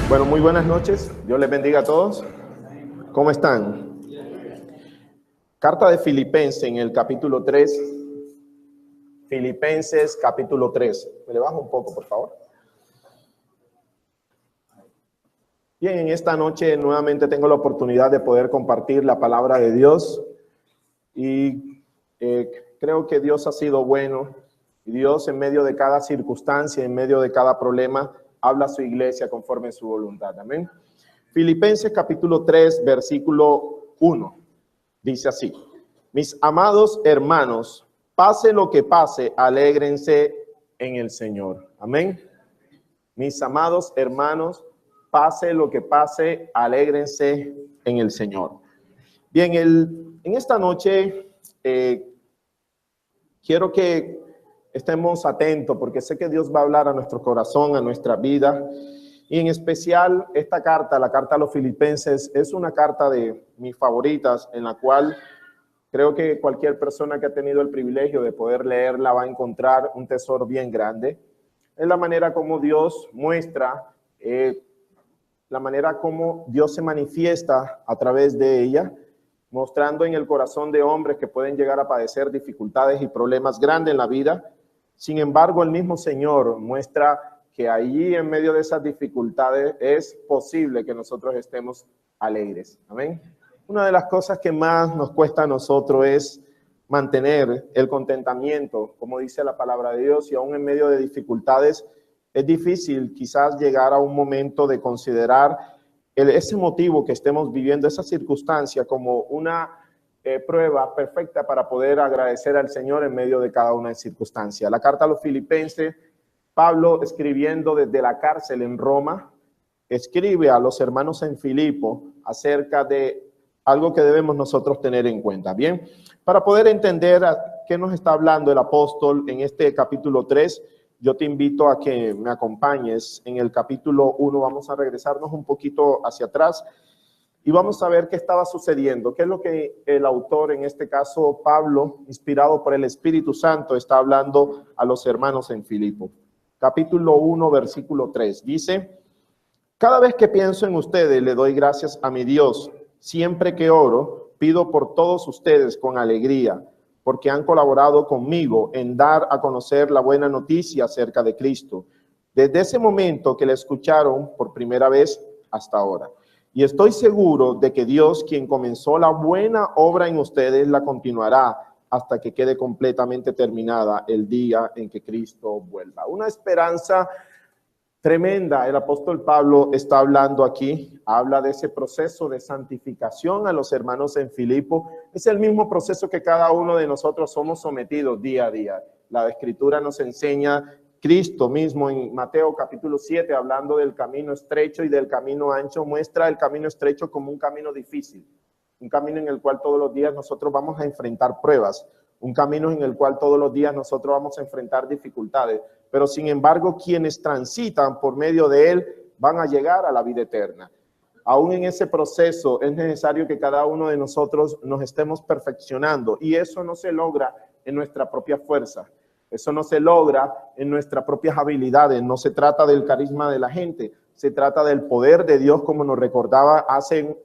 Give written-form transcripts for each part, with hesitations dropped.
Bueno, muy buenas noches. Dios les bendiga a todos. ¿Cómo están? Carta de Filipenses en el capítulo 3. Filipenses capítulo 3. Me le bajo un poco, por favor. Bien, en esta noche nuevamente tengo la oportunidad de poder compartir la palabra de Dios. Y creo que Dios ha sido bueno. Y Dios en medio de cada circunstancia, en medio de cada problema, habla a su iglesia conforme a su voluntad. Amén. Filipenses capítulo 3, versículo 1. Dice así: mis amados hermanos, pase lo que pase, alégrense en el Señor. Amén. Mis amados hermanos, pase lo que pase, alégrense en el Señor. Bien, en esta noche quiero que estemos atentos, porque sé que Dios va a hablar a nuestro corazón, a nuestra vida. Y en especial esta carta, la carta a los Filipenses, es una carta de mis favoritas, en la cual creo que cualquier persona que ha tenido el privilegio de poder leerla va a encontrar un tesoro bien grande. Es la manera como Dios muestra, la manera como Dios se manifiesta a través de ella, mostrando en el corazón de hombres que pueden llegar a padecer dificultades y problemas grandes en la vida. Sin embargo, el mismo Señor muestra que allí en medio de esas dificultades es posible que nosotros estemos alegres. Amén. Una de las cosas que más nos cuesta a nosotros es mantener el contentamiento, como dice la palabra de Dios, y aún en medio de dificultades es difícil quizás llegar a un momento de considerar ese motivo que estemos viviendo, esa circunstancia, como una prueba perfecta para poder agradecer al Señor en medio de cada una de circunstancias. La carta a los Filipenses, Pablo, escribiendo desde la cárcel en Roma, escribe a los hermanos en Filipo acerca de algo que debemos nosotros tener en cuenta. Bien, para poder entender a qué nos está hablando el apóstol en este capítulo 3, yo te invito a que me acompañes en el capítulo 1. Vamos a regresarnos un poquito hacia atrás y vamos a ver qué estaba sucediendo, qué es lo que el autor, en este caso Pablo, inspirado por el Espíritu Santo, está hablando a los hermanos en Filipo. Capítulo 1, versículo 3, dice: cada vez que pienso en ustedes, le doy gracias a mi Dios. Siempre que oro, pido por todos ustedes con alegría, porque han colaborado conmigo en dar a conocer la buena noticia acerca de Cristo, desde ese momento que la escucharon por primera vez hasta ahora. Y estoy seguro de que Dios, quien comenzó la buena obra en ustedes, la continuará hasta que quede completamente terminada el día en que Cristo vuelva. Una esperanza tremenda. El apóstol Pablo está hablando aquí, habla de ese proceso de santificación a los hermanos en Filipo. Es el mismo proceso que cada uno de nosotros somos sometidos día a día. La Escritura nos enseña, Cristo mismo en Mateo capítulo 7, hablando del camino estrecho y del camino ancho, muestra el camino estrecho como un camino difícil, un camino en el cual todos los días nosotros vamos a enfrentar pruebas, un camino en el cual todos los días nosotros vamos a enfrentar dificultades, pero sin embargo quienes transitan por medio de él van a llegar a la vida eterna. Aún en ese proceso es necesario que cada uno de nosotros nos estemos perfeccionando, y eso no se logra en nuestra propia fuerza, eso no se logra en nuestras propias habilidades. No se trata del carisma de la gente, se trata del poder de Dios, como nos recordaba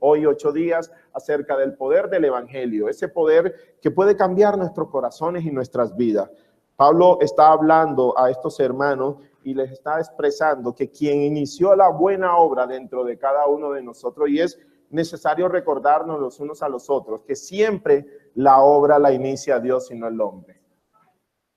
hoy 8 días acerca del poder del evangelio, ese poder que puede cambiar nuestros corazones y nuestras vidas. Pablo está hablando a estos hermanos y les está expresando que quien inició la buena obra dentro de cada uno de nosotros, y es necesario recordarnos los unos a los otros, que siempre la obra la inicia Dios y no el hombre.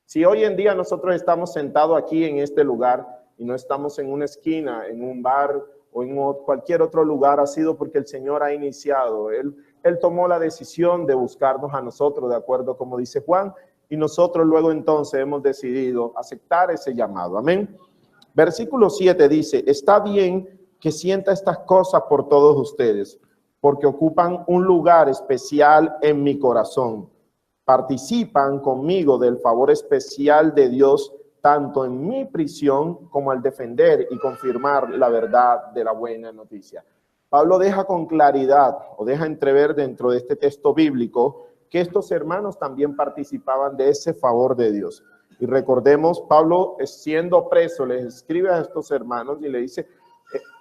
Si hoy en día nosotros estamos sentados aquí en este lugar y no estamos en una esquina, en un bar o en cualquier otro lugar, ha sido porque el Señor ha iniciado. Él tomó la decisión de buscarnos a nosotros, de acuerdo como dice Juan, y nosotros luego entonces hemos decidido aceptar ese llamado. Amén. Versículo 7 dice: está bien que sienta estas cosas por todos ustedes, porque ocupan un lugar especial en mi corazón. Participan conmigo del favor especial de Dios, tanto en mi prisión como al defender y confirmar la verdad de la buena noticia. Pablo deja con claridad, o deja entrever dentro de este texto bíblico, que estos hermanos también participaban de ese favor de Dios. Y recordemos, Pablo, siendo preso, les escribe a estos hermanos y le dice: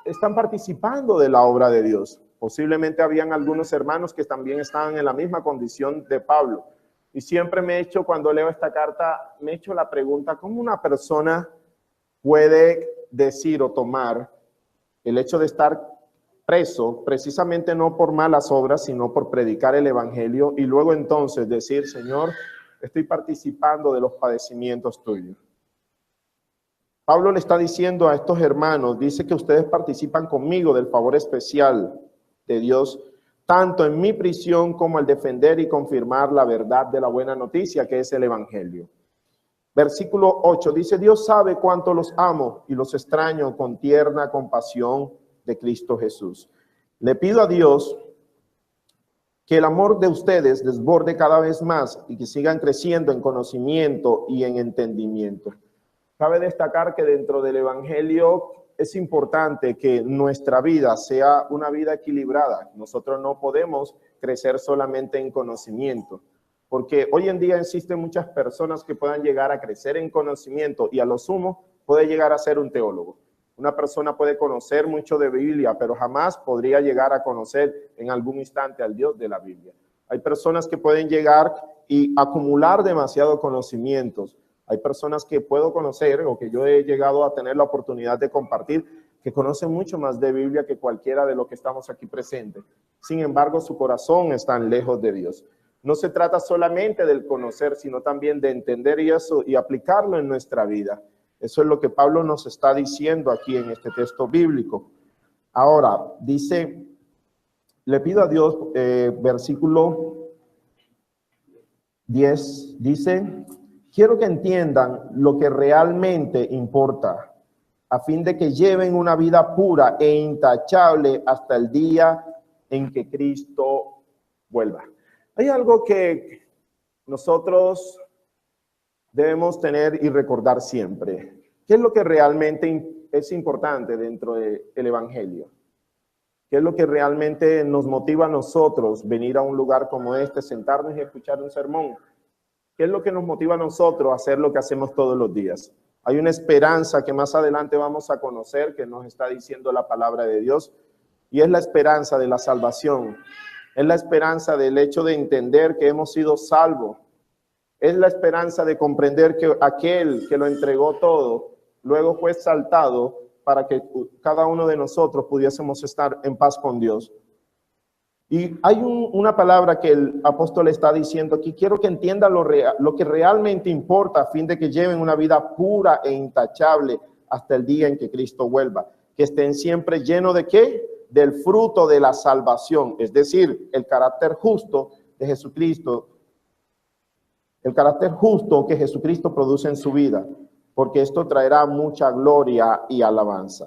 están participando de la obra de Dios. Posiblemente habían algunos hermanos que también estaban en la misma condición de Pablo. Y siempre me he hecho, cuando leo esta carta, me he hecho la pregunta, ¿cómo una persona puede decir o tomar el hecho de estar preso, precisamente no por malas obras, sino por predicar el evangelio, y luego entonces decir, Señor, estoy participando de los padecimientos tuyos? Pablo le está diciendo a estos hermanos, dice que ustedes participan conmigo del favor especial de Dios, tanto en mi prisión como al defender y confirmar la verdad de la buena noticia, que es el evangelio. Versículo 8 dice, Dios sabe cuánto los amo y los extraño con tierna compasión de Cristo Jesús. Le pido a Dios que el amor de ustedes desborde cada vez más y que sigan creciendo en conocimiento y en entendimiento. Cabe destacar que dentro del evangelio es importante que nuestra vida sea una vida equilibrada. Nosotros no podemos crecer solamente en conocimiento, porque hoy en día existen muchas personas que puedan llegar a crecer en conocimiento y a lo sumo puede llegar a ser un teólogo. Una persona puede conocer mucho de Biblia, pero jamás podría llegar a conocer en algún instante al Dios de la Biblia. Hay personas que pueden llegar y acumular demasiado conocimientos. Hay personas que puedo conocer o que yo he llegado a tener la oportunidad de compartir que conocen mucho más de Biblia que cualquiera de los que estamos aquí presentes. Sin embargo, su corazón está lejos de Dios. No se trata solamente del conocer, sino también de entender eso y aplicarlo en nuestra vida. Eso es lo que Pablo nos está diciendo aquí en este texto bíblico. Ahora, dice, le pido a Dios, versículo 10, dice, quiero que entiendan lo que realmente importa, a fin de que lleven una vida pura e intachable hasta el día en que Cristo vuelva. Hay algo que nosotros debemos tener y recordar siempre. ¿Qué es lo que realmente es importante dentro del evangelio? ¿Qué es lo que realmente nos motiva a nosotros venir a un lugar como este, sentarnos y escuchar un sermón? ¿Qué es lo que nos motiva a nosotros a hacer lo que hacemos todos los días? Hay una esperanza que más adelante vamos a conocer, que nos está diciendo la palabra de Dios, y es la esperanza de la salvación. Es la esperanza del hecho de entender que hemos sido salvos. Es la esperanza de comprender que aquel que lo entregó todo, luego fue exaltado para que cada uno de nosotros pudiésemos estar en paz con Dios. Y hay una palabra que el apóstol está diciendo aquí, quiero que entiendan lo que realmente importa a fin de que lleven una vida pura e intachable hasta el día en que Cristo vuelva. Que estén siempre llenos ¿de qué? Del fruto de la salvación, es decir, el carácter justo de Jesucristo. El carácter justo que Jesucristo produce en su vida, porque esto traerá mucha gloria y alabanza.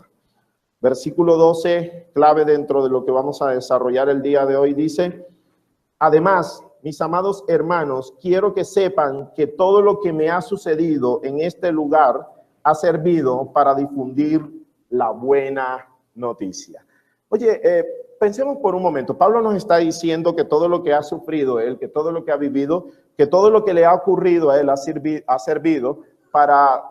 Versículo 12, clave dentro de lo que vamos a desarrollar el día de hoy, dice, además, mis amados hermanos, quiero que sepan que todo lo que me ha sucedido en este lugar ha servido para difundir la buena noticia. Oye, pensemos por un momento. Pablo nos está diciendo que todo lo que ha sufrido él, que todo lo que ha vivido, que todo lo que le ha ocurrido a él ha servido para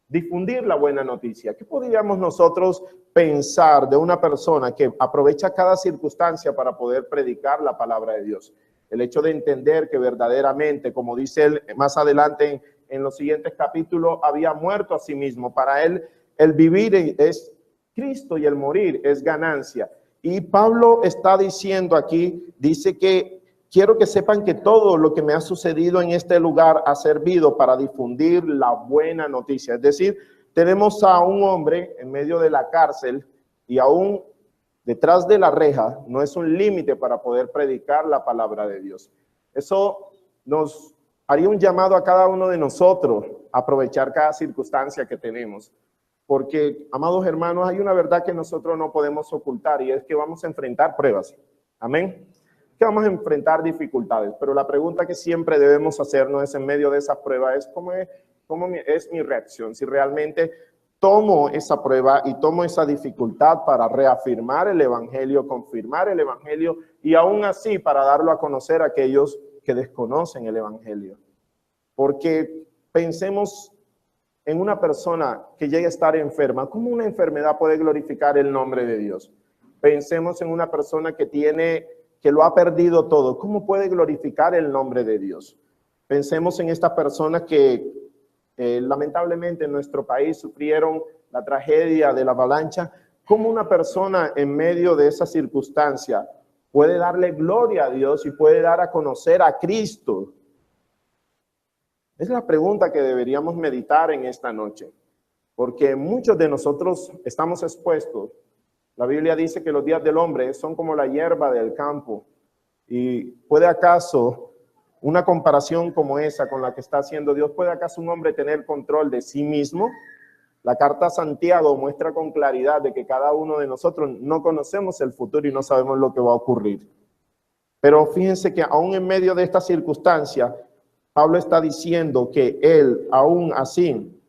difundir la buena noticia. ¿Qué podríamos nosotros pensar de una persona que aprovecha cada circunstancia para poder predicar la palabra de Dios? El hecho de entender que verdaderamente, como dice él más adelante en los siguientes capítulos, había muerto a sí mismo. Para él, el vivir es Cristo y el morir es ganancia. Y Pablo está diciendo aquí, dice que quiero que sepan que todo lo que me ha sucedido en este lugar ha servido para difundir la buena noticia. Es decir, tenemos a un hombre en medio de la cárcel y aún detrás de la reja no es un límite para poder predicar la palabra de Dios. Eso nos haría un llamado a cada uno de nosotros a aprovechar cada circunstancia que tenemos. Porque, amados hermanos, hay una verdad que nosotros no podemos ocultar y es que vamos a enfrentar pruebas. Amén. Que vamos a enfrentar dificultades, pero la pregunta que siempre debemos hacernos es en medio de esa prueba es ¿cómo es mi reacción? Si realmente tomo esa prueba y tomo esa dificultad para reafirmar el evangelio, confirmar el evangelio y aún así para darlo a conocer a aquellos que desconocen el evangelio. Porque pensemos en una persona que llegue a estar enferma, ¿cómo una enfermedad puede glorificar el nombre de Dios? Pensemos en una persona que lo ha perdido todo. ¿Cómo puede glorificar el nombre de Dios? Pensemos en estas personas que lamentablemente en nuestro país sufrieron la tragedia de la avalancha. ¿Cómo una persona en medio de esa circunstancia puede darle gloria a Dios y puede dar a conocer a Cristo? Es la pregunta que deberíamos meditar en esta noche, porque muchos de nosotros estamos expuestos. La Biblia dice que los días del hombre son como la hierba del campo. ¿Y puede acaso una comparación como esa con la que está haciendo Dios, puede acaso un hombre tener control de sí mismo? La carta a Santiago muestra con claridad de que cada uno de nosotros no conocemos el futuro y no sabemos lo que va a ocurrir. Pero fíjense que aún en medio de esta circunstancia, Pablo está diciendo que él, aún así,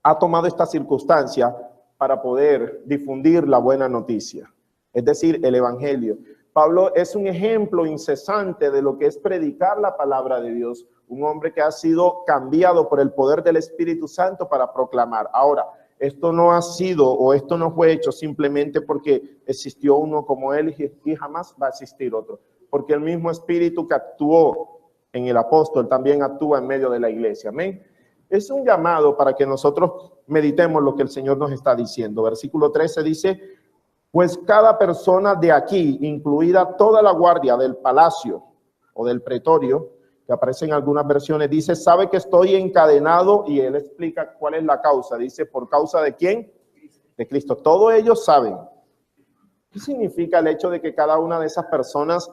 ha tomado esta circunstancia para poder difundir la buena noticia, es decir, el evangelio. Pablo es un ejemplo incesante de lo que es predicar la palabra de Dios, un hombre que ha sido cambiado por el poder del Espíritu Santo para proclamar. Ahora, esto no ha sido o esto no fue hecho simplemente porque existió uno como él y jamás va a existir otro, porque el mismo Espíritu que actuó en el apóstol también actúa en medio de la iglesia. Amén. Es un llamado para que nosotros meditemos lo que el Señor nos está diciendo. Versículo 13 dice: pues cada persona de aquí, incluida toda la guardia del palacio o del pretorio, que aparece en algunas versiones, dice, sabe que estoy encadenado, y él explica cuál es la causa. Dice, ¿por causa de quién? De Cristo. Todos ellos saben. ¿Qué significa el hecho de que cada una de esas personas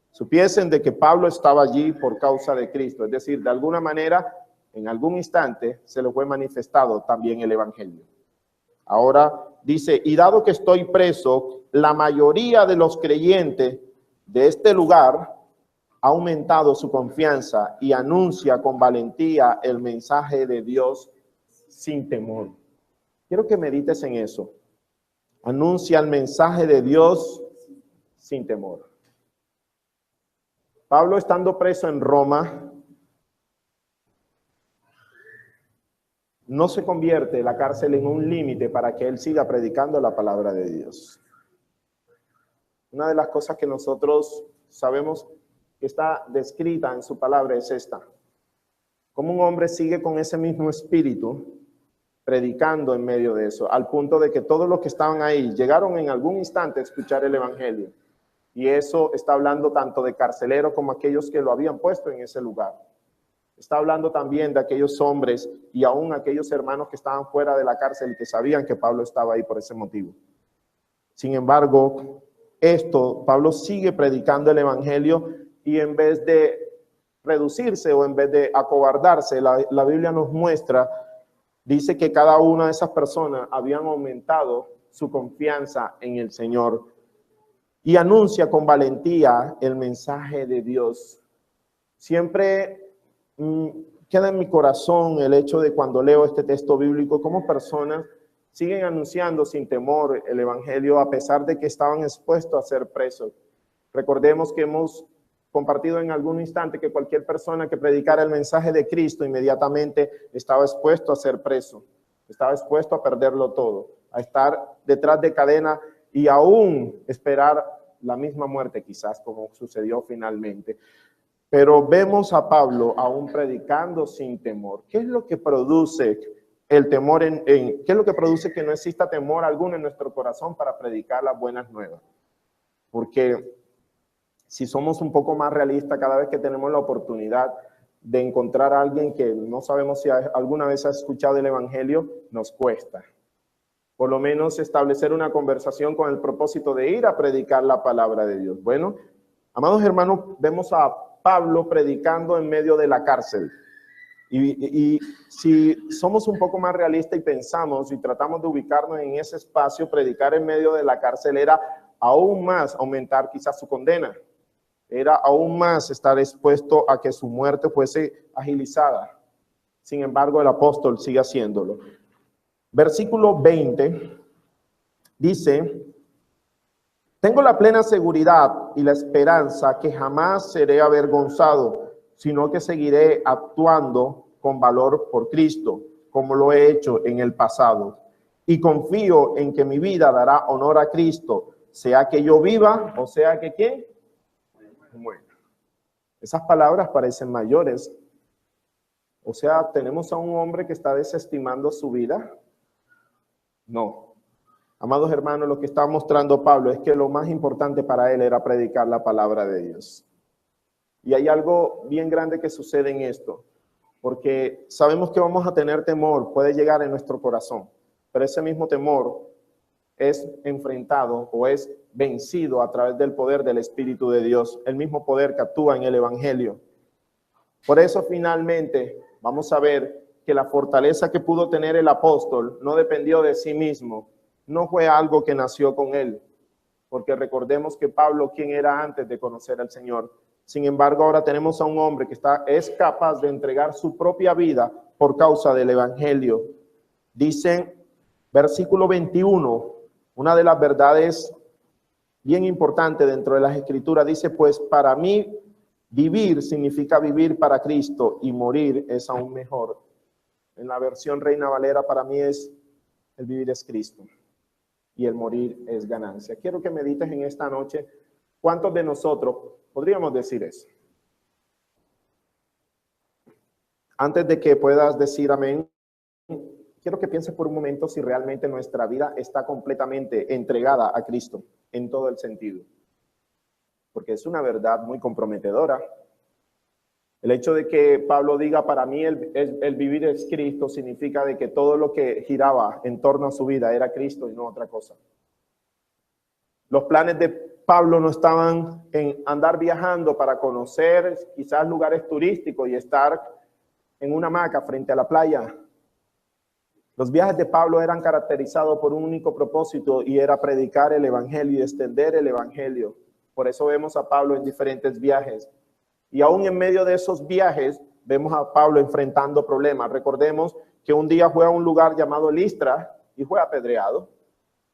supiesen de que Pablo estaba allí por causa de Cristo? Es decir, de alguna manera, en algún instante, se le fue manifestado también el evangelio. Ahora dice, y dado que estoy preso, la mayoría de los creyentes de este lugar ha aumentado su confianza y anuncia con valentía el mensaje de Dios sin temor. Quiero que medites en eso. Anuncia el mensaje de Dios sin temor. Pablo, estando preso en Roma, no se convierte la cárcel en un límite para que él siga predicando la palabra de Dios. Una de las cosas que nosotros sabemos que está descrita en su palabra es esta: cómo un hombre sigue con ese mismo espíritu predicando en medio de eso, al punto de que todos los que estaban ahí llegaron en algún instante a escuchar el evangelio. Y eso está hablando tanto de carceleros como aquellos que lo habían puesto en ese lugar. Está hablando también de aquellos hombres y aún aquellos hermanos que estaban fuera de la cárcel y que sabían que Pablo estaba ahí por ese motivo. Sin embargo, Pablo sigue predicando el evangelio, y en vez de reducirse o en vez de acobardarse, la Biblia nos muestra, dice que cada una de esas personas habían aumentado su confianza en el Señor y anuncia con valentía el mensaje de Dios. Siempre queda en mi corazón el hecho de cuando leo este texto bíblico, cómo personas siguen anunciando sin temor el evangelio a pesar de que estaban expuestos a ser presos. Recordemos que hemos compartido en algún instante que cualquier persona que predicara el mensaje de Cristo inmediatamente estaba expuesto a ser preso, estaba expuesto a perderlo todo, a estar detrás de cadena y aún esperar la misma muerte quizás, como sucedió finalmente. Pero vemos a Pablo aún predicando sin temor. ¿Qué es lo que produce el temor qué es lo que produce que no exista temor alguno en nuestro corazón para predicar las buenas nuevas? Porque si somos un poco más realistas, cada vez que tenemos la oportunidad de encontrar a alguien que no sabemos si alguna vez ha escuchado el evangelio, nos cuesta. Por lo menos establecer una conversación con el propósito de ir a predicar la palabra de Dios. Bueno, amados hermanos, vemos a Pablo predicando en medio de la cárcel. Y si somos un poco más realistas y pensamos y tratamos de ubicarnos en ese espacio, predicar en medio de la cárcel era aún más aumentar quizás su condena. Era aún más estar expuesto a que su muerte fuese agilizada. Sin embargo, el apóstol sigue haciéndolo. Versículo 20 dice: tengo la plena seguridad y la esperanza que jamás seré avergonzado, sino que seguiré actuando con valor por Cristo, como lo he hecho en el pasado. Y confío en que mi vida dará honor a Cristo, sea que yo viva o sea que ¿quién? Bueno, esas palabras parecen mayores. O sea, ¿tenemos a un hombre que está desestimando su vida? No. Amados hermanos, lo que está mostrando Pablo es que lo más importante para él era predicar la palabra de Dios. Y hay algo bien grande que sucede en esto, porque sabemos que vamos a tener temor, puede llegar en nuestro corazón, pero ese mismo temor es enfrentado o es vencido a través del poder del Espíritu de Dios, el mismo poder que actúa en el Evangelio. Por eso finalmente vamos a ver que la fortaleza que pudo tener el apóstol no dependió de sí mismo, no fue algo que nació con él, porque recordemos que Pablo, ¿quién era antes de conocer al Señor? Sin embargo, ahora tenemos a un hombre que es capaz de entregar su propia vida por causa del Evangelio. Dice, versículo 21, una de las verdades bien importantes dentro de las Escrituras, dice, pues para mí vivir significa vivir para Cristo y morir es aún mejor. En la versión Reina Valera, para mí el vivir es Cristo y el morir es ganancia. Quiero que medites en esta noche, ¿cuántos de nosotros podríamos decir eso? Antes de que puedas decir amén, quiero que pienses por un momento si realmente nuestra vida está completamente entregada a Cristo en todo el sentido. Porque es una verdad muy comprometedora. El hecho de que Pablo diga, para mí el vivir es Cristo, significa de que todo lo que giraba en torno a su vida era Cristo y no otra cosa. Los planes de Pablo no estaban en andar viajando para conocer quizás lugares turísticos y estar en una hamaca frente a la playa. Los viajes de Pablo eran caracterizados por un único propósito y era predicar el Evangelio y extender el Evangelio. Por eso vemos a Pablo en diferentes viajes. Y aún en medio de esos viajes vemos a Pablo enfrentando problemas. Recordemos que un día fue a un lugar llamado Listra y fue apedreado.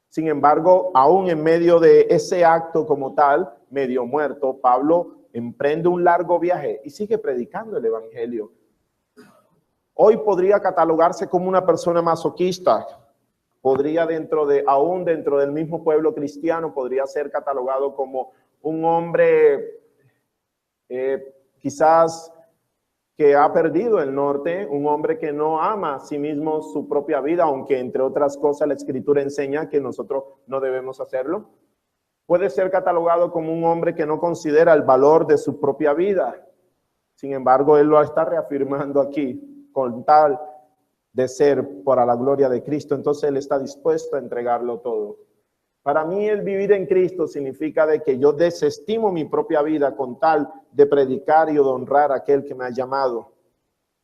Sin embargo, aún en medio de ese acto como tal, medio muerto, Pablo emprende un largo viaje y sigue predicando el Evangelio. Hoy podría catalogarse como una persona masoquista. Podría aún dentro del mismo pueblo cristiano, podría ser catalogado como un hombre quizás que ha perdido el norte, un hombre que no ama a sí mismo su propia vida, aunque entre otras cosas la Escritura enseña que nosotros no debemos hacerlo. Puede ser catalogado como un hombre que no considera el valor de su propia vida. Sin embargo, él lo está reafirmando aquí, con tal de ser para la gloria de Cristo. Entonces él está dispuesto a entregarlo todo. Para mí el vivir en Cristo significa de que yo desestimo mi propia vida con tal de predicar y de honrar a aquel que me ha llamado,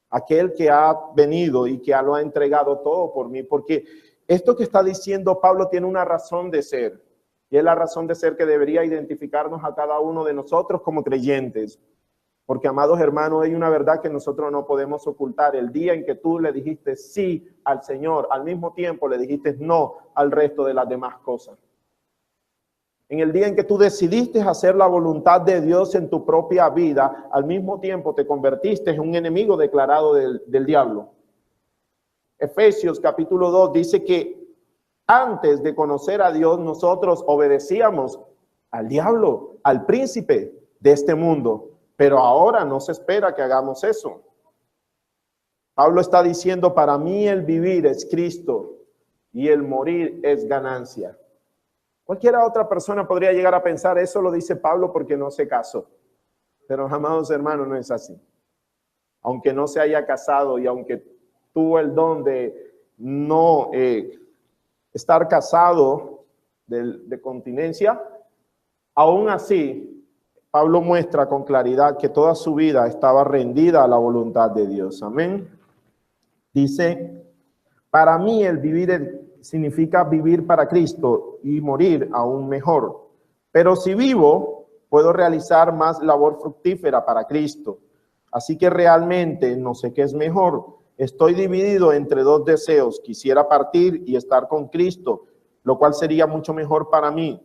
aquel que ha venido y que lo ha entregado todo por mí, porque esto que está diciendo Pablo tiene una razón de ser, y es la razón de ser que debería identificarnos a cada uno de nosotros como creyentes. Porque, amados hermanos, hay una verdad que nosotros no podemos ocultar. El día en que tú le dijiste sí al Señor, al mismo tiempo le dijiste no al resto de las demás cosas. En el día en que tú decidiste hacer la voluntad de Dios en tu propia vida, al mismo tiempo te convertiste en un enemigo declarado del diablo. Efesios capítulo 2 dice que antes de conocer a Dios, nosotros obedecíamos al diablo, al príncipe de este mundo. Pero ahora no se espera que hagamos eso. Pablo está diciendo, para mí el vivir es Cristo y el morir es ganancia. Cualquiera otra persona podría llegar a pensar, eso lo dice Pablo porque no se casó. Pero, amados hermanos, no es así. Aunque no se haya casado y aunque tuvo el don de no estar casado de continencia, aún así, Pablo muestra con claridad que toda su vida estaba rendida a la voluntad de Dios. Amén. Dice, para mí el vivir significa vivir para Cristo y morir aún mejor. Pero si vivo, puedo realizar más labor fructífera para Cristo. Así que realmente no sé qué es mejor. Estoy dividido entre dos deseos. Quisiera partir y estar con Cristo, lo cual sería mucho mejor para mí.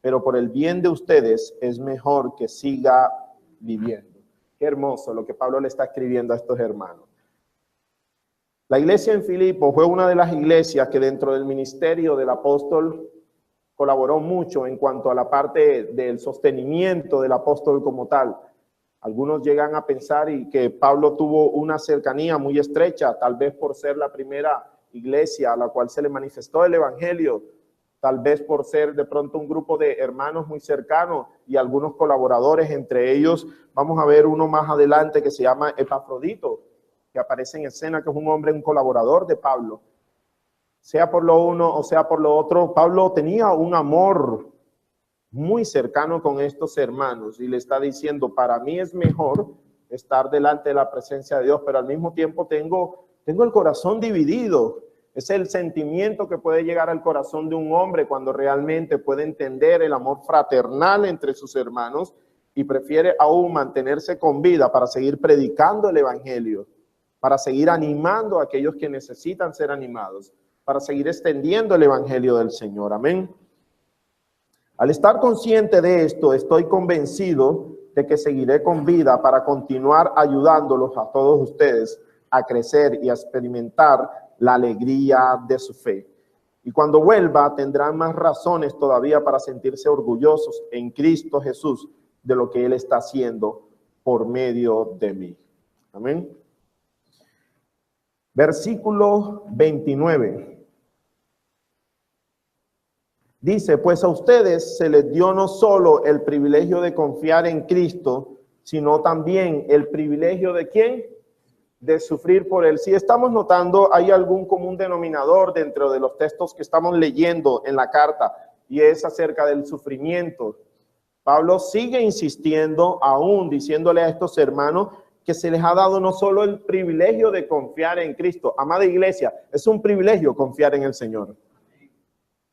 Pero por el bien de ustedes es mejor que siga viviendo. Qué hermoso lo que Pablo le está escribiendo a estos hermanos. La iglesia en Filipo fue una de las iglesias que dentro del ministerio del apóstol colaboró mucho en cuanto a la parte del sostenimiento del apóstol como tal. Algunos llegan a pensar y que Pablo tuvo una cercanía muy estrecha, tal vez por ser la primera iglesia a la cual se le manifestó el evangelio, tal vez por ser de pronto un grupo de hermanos muy cercanos y algunos colaboradores, entre ellos vamos a ver uno más adelante que se llama Epafrodito, que aparece en escena, que es un hombre, un colaborador de Pablo. Sea por lo uno o sea por lo otro, Pablo tenía un amor muy cercano con estos hermanos y le está diciendo, para mí es mejor estar delante de la presencia de Dios, pero al mismo tiempo tengo el corazón dividido. Es el sentimiento que puede llegar al corazón de un hombre cuando realmente puede entender el amor fraternal entre sus hermanos y prefiere aún mantenerse con vida para seguir predicando el evangelio, para seguir animando a aquellos que necesitan ser animados, para seguir extendiendo el evangelio del Señor. Amén. Al estar consciente de esto, estoy convencido de que seguiré con vida para continuar ayudándolos a todos ustedes a crecer y a experimentar la alegría de su fe. Y cuando vuelva, tendrán más razones todavía para sentirse orgullosos en Cristo Jesús de lo que Él está haciendo por medio de mí. Amén. Versículo 29. Dice, pues a ustedes se les dio no solo el privilegio de confiar en Cristo, sino también el privilegio de ¿quién? De sufrir por Él. Si estamos notando, hay algún común denominador dentro de los textos que estamos leyendo en la carta, y es acerca del sufrimiento. Pablo sigue insistiendo, aún diciéndole a estos hermanos, que se les ha dado no solo el privilegio de confiar en Cristo. Amada iglesia, es un privilegio confiar en el Señor.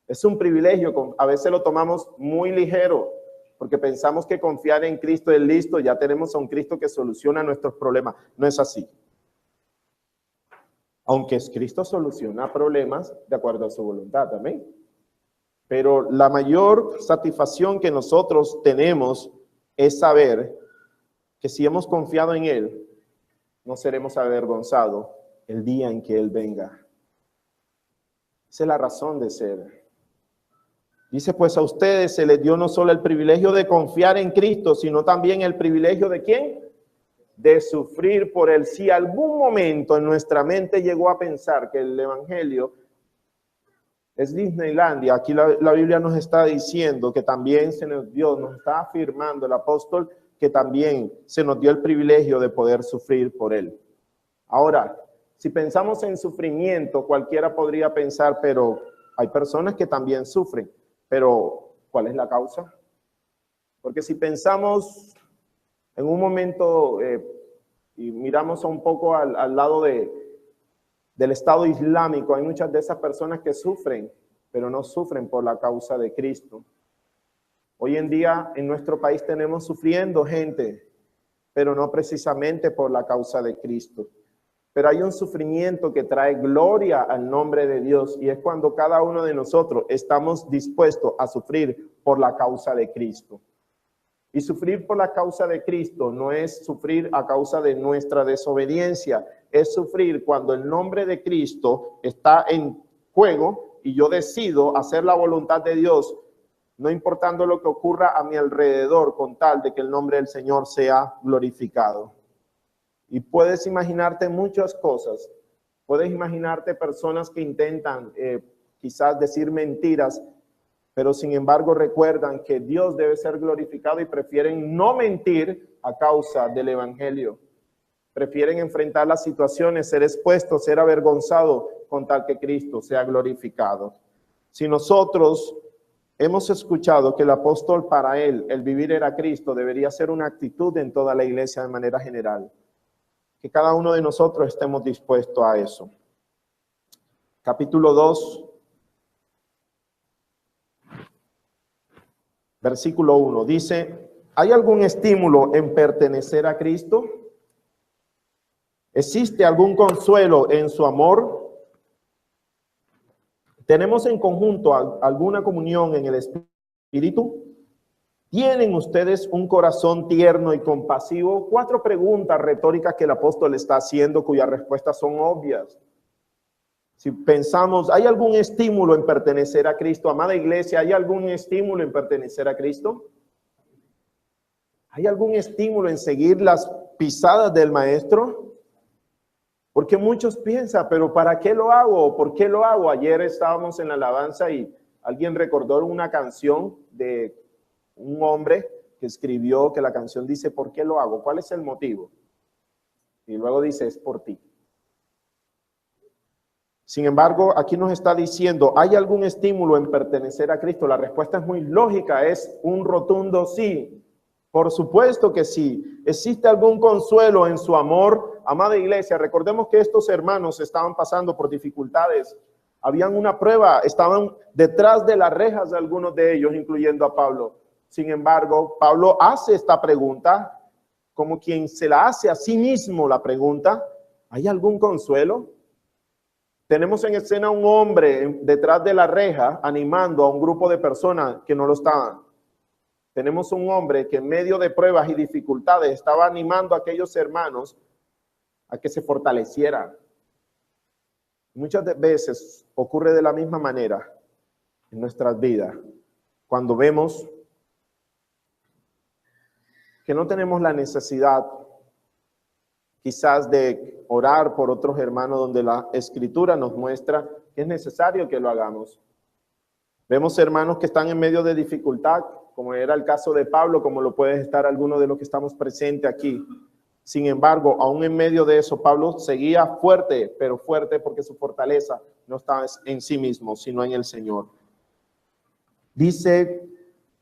Es un privilegio, a veces lo tomamos muy ligero, porque pensamos que confiar en Cristo es listo, ya tenemos a un Cristo que soluciona nuestros problemas. No es así. Aunque Cristo soluciona problemas de acuerdo a su voluntad, amén. Pero la mayor satisfacción que nosotros tenemos es saber que si hemos confiado en Él, no seremos avergonzados el día en que Él venga. Esa es la razón de ser. Dice, pues a ustedes se les dio no solo el privilegio de confiar en Cristo, sino también el privilegio de ¿quién? De sufrir por Él. Si algún momento en nuestra mente llegó a pensar que el evangelio es Disneylandia, aquí la Biblia nos está diciendo que también se nos dio, nos está afirmando el apóstol que también se nos dio el privilegio de poder sufrir por Él. Ahora, si pensamos en sufrimiento, cualquiera podría pensar, pero hay personas que también sufren. Pero, ¿cuál es la causa? Porque si pensamos en un momento y miramos un poco al lado del Estado Islámico, hay muchas de esas personas que sufren, pero no sufren por la causa de Cristo. Hoy en día en nuestro país tenemos sufriendo gente, pero no precisamente por la causa de Cristo. Pero hay un sufrimiento que trae gloria al nombre de Dios y es cuando cada uno de nosotros estamos dispuestos a sufrir por la causa de Cristo. Y sufrir por la causa de Cristo no es sufrir a causa de nuestra desobediencia, es sufrir cuando el nombre de Cristo está en juego y yo decido hacer la voluntad de Dios, no importando lo que ocurra a mi alrededor, con tal de que el nombre del Señor sea glorificado. Y puedes imaginarte muchas cosas. Puedes imaginarte personas que intentan quizás decir mentiras, pero sin embargo recuerdan que Dios debe ser glorificado y prefieren no mentir a causa del evangelio. Prefieren enfrentar las situaciones, ser expuestos, ser avergonzados con tal que Cristo sea glorificado. Si nosotros hemos escuchado que el apóstol, para él, el vivir era Cristo, debería ser una actitud en toda la iglesia de manera general. Que cada uno de nosotros estemos dispuestos a eso. Capítulo 2, versículo 1, dice, ¿hay algún estímulo en pertenecer a Cristo? ¿Existe algún consuelo en su amor? ¿Tenemos en conjunto alguna comunión en el Espíritu? ¿Tienen ustedes un corazón tierno y compasivo? 4 preguntas retóricas que el apóstol está haciendo, cuyas respuestas son obvias. Si pensamos, ¿hay algún estímulo en pertenecer a Cristo? Amada iglesia, ¿hay algún estímulo en pertenecer a Cristo? ¿Hay algún estímulo en seguir las pisadas del Maestro? Porque muchos piensan, pero ¿para qué lo hago? ¿Por qué lo hago? Ayer estábamos en la alabanza y alguien recordó una canción de un hombre que escribió que la canción dice, ¿por qué lo hago? ¿Cuál es el motivo? Y luego dice, es por ti. Sin embargo, aquí nos está diciendo, ¿hay algún estímulo en pertenecer a Cristo? La respuesta es muy lógica, es un rotundo sí. Por supuesto que sí. ¿Existe algún consuelo en su amor? Amada iglesia, recordemos que estos hermanos estaban pasando por dificultades. Habían una prueba, estaban detrás de las rejas de algunos de ellos, incluyendo a Pablo. Sin embargo, Pablo hace esta pregunta, como quien se la hace a sí mismo la pregunta, ¿hay algún consuelo? Tenemos en escena un hombre detrás de la reja animando a un grupo de personas que no lo estaban. Tenemos un hombre que en medio de pruebas y dificultades estaba animando a aquellos hermanos a que se fortalecieran. Muchas veces ocurre de la misma manera en nuestras vidas. Cuando vemos que no tenemos la necesidad quizás de orar por otros hermanos donde la Escritura nos muestra que es necesario que lo hagamos. Vemos hermanos que están en medio de dificultad, como era el caso de Pablo, como lo puede estar alguno de los que estamos presentes aquí. Sin embargo, aún en medio de eso, Pablo seguía fuerte, pero fuerte porque su fortaleza no estaba en sí mismo, sino en el Señor. Dice,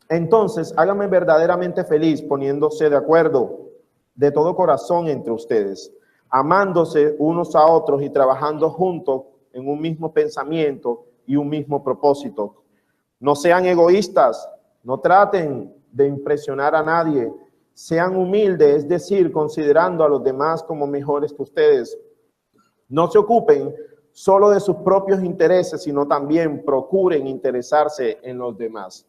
entonces, háganme verdaderamente feliz poniéndose de acuerdo de todo corazón entre ustedes, amándose unos a otros y trabajando juntos en un mismo pensamiento y un mismo propósito. No sean egoístas, no traten de impresionar a nadie, sean humildes, es decir, considerando a los demás como mejores que ustedes. No se ocupen solo de sus propios intereses, sino también procuren interesarse en los demás.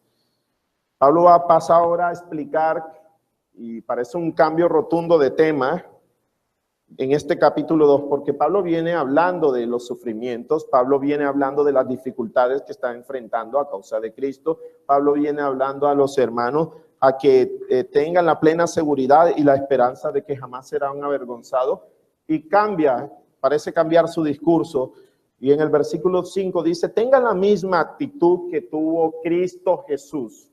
Pablo va a pasar ahora a explicar, y parece un cambio rotundo de tema en este capítulo 2, porque Pablo viene hablando de los sufrimientos, Pablo viene hablando de las dificultades que está enfrentando a causa de Cristo, Pablo viene hablando a los hermanos a que tengan la plena seguridad y la esperanza de que jamás serán avergonzados, y parece cambiar su discurso, y en el versículo 5 dice, tengan la misma actitud que tuvo Cristo Jesús.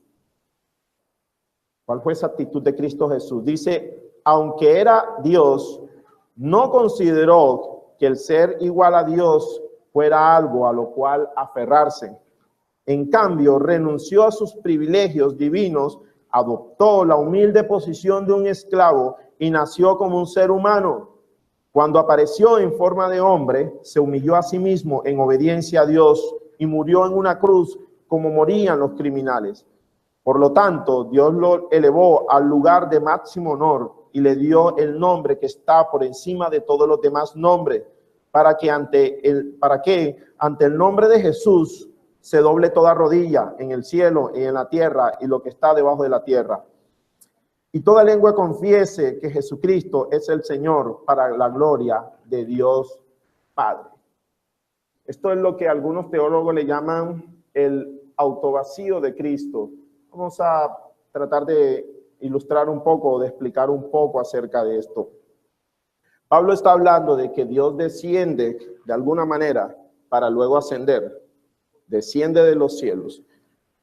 ¿Cuál fue esa actitud de Cristo Jesús? Dice, aunque era Dios, no consideró que el ser igual a Dios fuera algo a lo cual aferrarse. En cambio, renunció a sus privilegios divinos, adoptó la humilde posición de un esclavo y nació como un ser humano. Cuando apareció en forma de hombre, se humilló a sí mismo en obediencia a Dios y murió en una cruz como morían los criminales. Por lo tanto, Dios lo elevó al lugar de máximo honor y le dio el nombre que está por encima de todos los demás nombres, para que ante el nombre de Jesús se doble toda rodilla en el cielo y en la tierra y lo que está debajo de la tierra. Y toda lengua confiese que Jesucristo es el Señor, para la gloria de Dios Padre. Esto es lo que algunos teólogos le llaman el autovacío de Cristo. Vamos a tratar de ilustrar un poco, de explicar un poco acerca de esto. Pablo está hablando de que Dios desciende de alguna manera para luego ascender. Desciende de los cielos.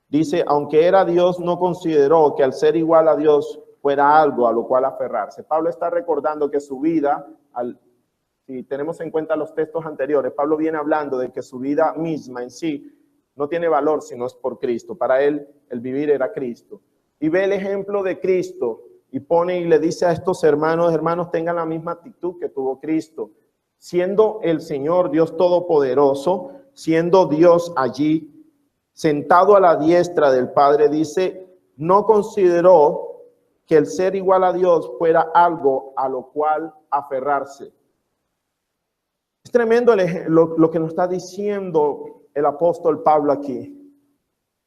Dice, aunque era Dios, no consideró que al ser igual a Dios fuera algo a lo cual aferrarse. Pablo está recordando que su vida, si tenemos en cuenta los textos anteriores, Pablo viene hablando de que su vida misma en sí no tiene valor si no es por Cristo. Para él, el vivir era Cristo. Y ve el ejemplo de Cristo y pone y le dice a estos hermanos, tengan la misma actitud que tuvo Cristo. Siendo el Señor Dios Todopoderoso, siendo Dios allí, sentado a la diestra del Padre, dice, no consideró que el ser igual a Dios fuera algo a lo cual aferrarse. Es tremendo lo que nos está diciendo el apóstol Pablo aquí,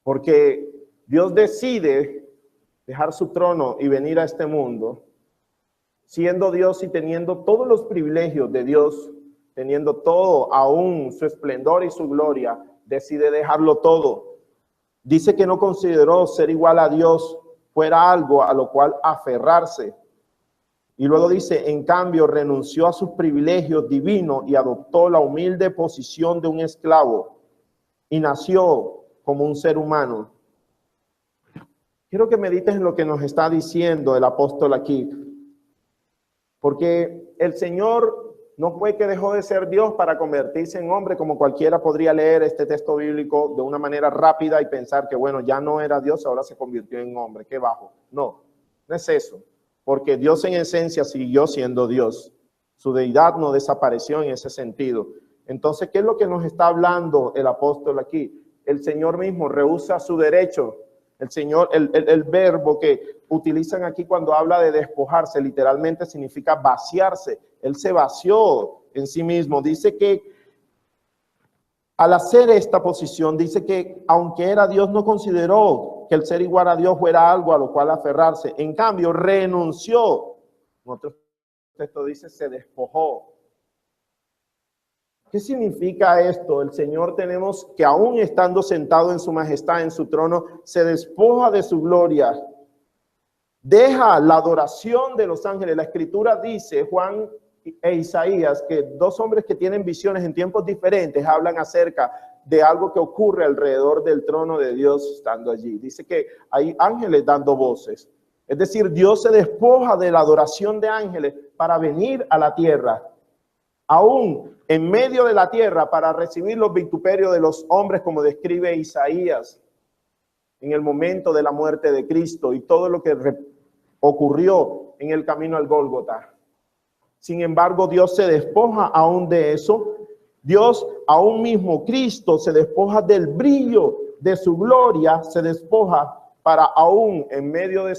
porque Dios decide dejar su trono y venir a este mundo, siendo Dios y teniendo todos los privilegios de Dios, teniendo todo, aún su esplendor y su gloria, decide dejarlo todo. Dice que no consideró ser igual a Dios fuera algo a lo cual aferrarse. Y luego dice, en cambio, renunció a sus privilegios divinos y adoptó la humilde posición de un esclavo y nació como un ser humano. Quiero que medites en lo que nos está diciendo el apóstol aquí, porque el Señor no fue que dejó de ser Dios para convertirse en hombre, como cualquiera podría leer este texto bíblico de una manera rápida y pensar que, bueno, ya no era Dios, ahora se convirtió en hombre, qué bajo. No, no es eso. Porque Dios en esencia siguió siendo Dios. Su deidad no desapareció en ese sentido. Entonces, ¿qué es lo que nos está hablando el apóstol aquí? El Señor mismo rehúsa su derecho. El Señor, el verbo que utilizan aquí cuando habla de despojarse, literalmente significa vaciarse. Él se vació en sí mismo. Dice que al hacer esta posición, dice que aunque era Dios, no consideró que el ser igual a Dios fuera algo a lo cual aferrarse. En cambio, renunció. En otro texto dice, se despojó. ¿Qué significa esto? El Señor tenemos que aún estando sentado en su majestad, en su trono, se despoja de su gloria. Deja la adoración de los ángeles. La Escritura dice, Juan e Isaías, que dos hombres que tienen visiones en tiempos diferentes hablan acerca de algo que ocurre alrededor del trono de Dios estando allí. Dice que hay ángeles dando voces. Es decir, Dios se despoja de la adoración de ángeles para venir a la tierra, aún en medio de la tierra, para recibir los vituperios de los hombres, como describe Isaías en el momento de la muerte de Cristo y todo lo que ocurrió en el camino al Gólgota. Sin embargo, Dios se despoja aún de eso. Dios, aún mismo Cristo, se despoja del brillo de su gloria, se despoja para aún en medio de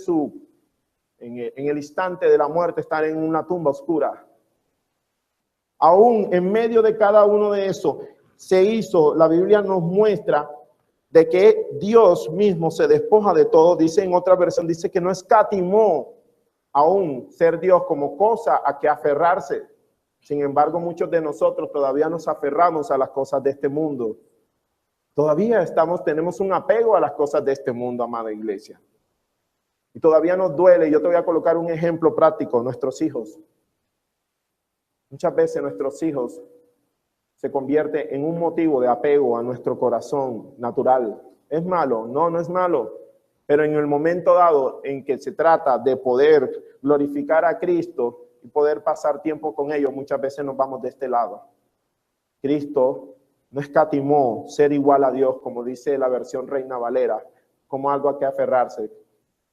en el instante de la muerte, estar en una tumba oscura. Aún en medio de cada uno de eso, la Biblia nos muestra de que Dios mismo se despoja de todo. Dice en otra versión, dice que no escatimó aún ser Dios como cosa a que aferrarse. Sin embargo, muchos de nosotros todavía nos aferramos a las cosas de este mundo. Todavía tenemos un apego a las cosas de este mundo, amada iglesia. Y todavía nos duele. Yo te voy a colocar un ejemplo práctico, nuestros hijos. Muchas veces nuestros hijos se convierten en un motivo de apego a nuestro corazón natural. ¿Es malo? No, no es malo. Pero en el momento dado en que se trata de poder glorificar a Cristo y poder pasar tiempo con ellos, muchas veces nos vamos de este lado. Cristo no escatimó ser igual a Dios, como dice la versión Reina Valera, como algo a que aferrarse.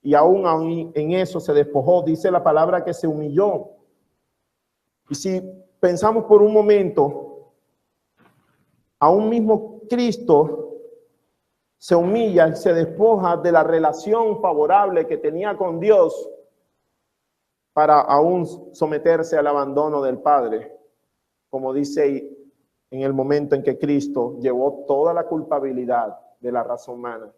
Y aún en eso se despojó, dice la palabra que se humilló. Y si pensamos por un momento, aún mismo Cristo se humilla y se despoja de la relación favorable que tenía con Dios para aún someterse al abandono del Padre, como dice en el momento en que Cristo llevó toda la culpabilidad de la raza humana.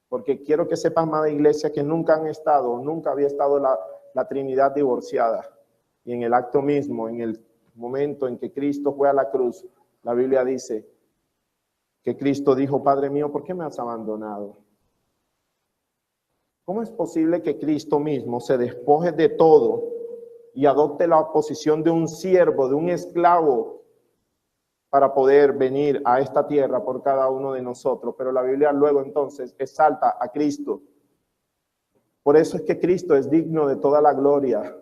Porque quiero que sepan, amada iglesia, que nunca había estado la Trinidad divorciada. Y en el acto mismo, en el momento en que Cristo fue a la cruz, la Biblia dice que Cristo dijo, Padre mío, ¿por qué me has abandonado? ¿Cómo es posible que Cristo mismo se despoje de todo y adopte la posición de un siervo, de un esclavo, para poder venir a esta tierra por cada uno de nosotros? Pero la Biblia luego entonces exalta a Cristo. Por eso es que Cristo es digno de toda la gloria,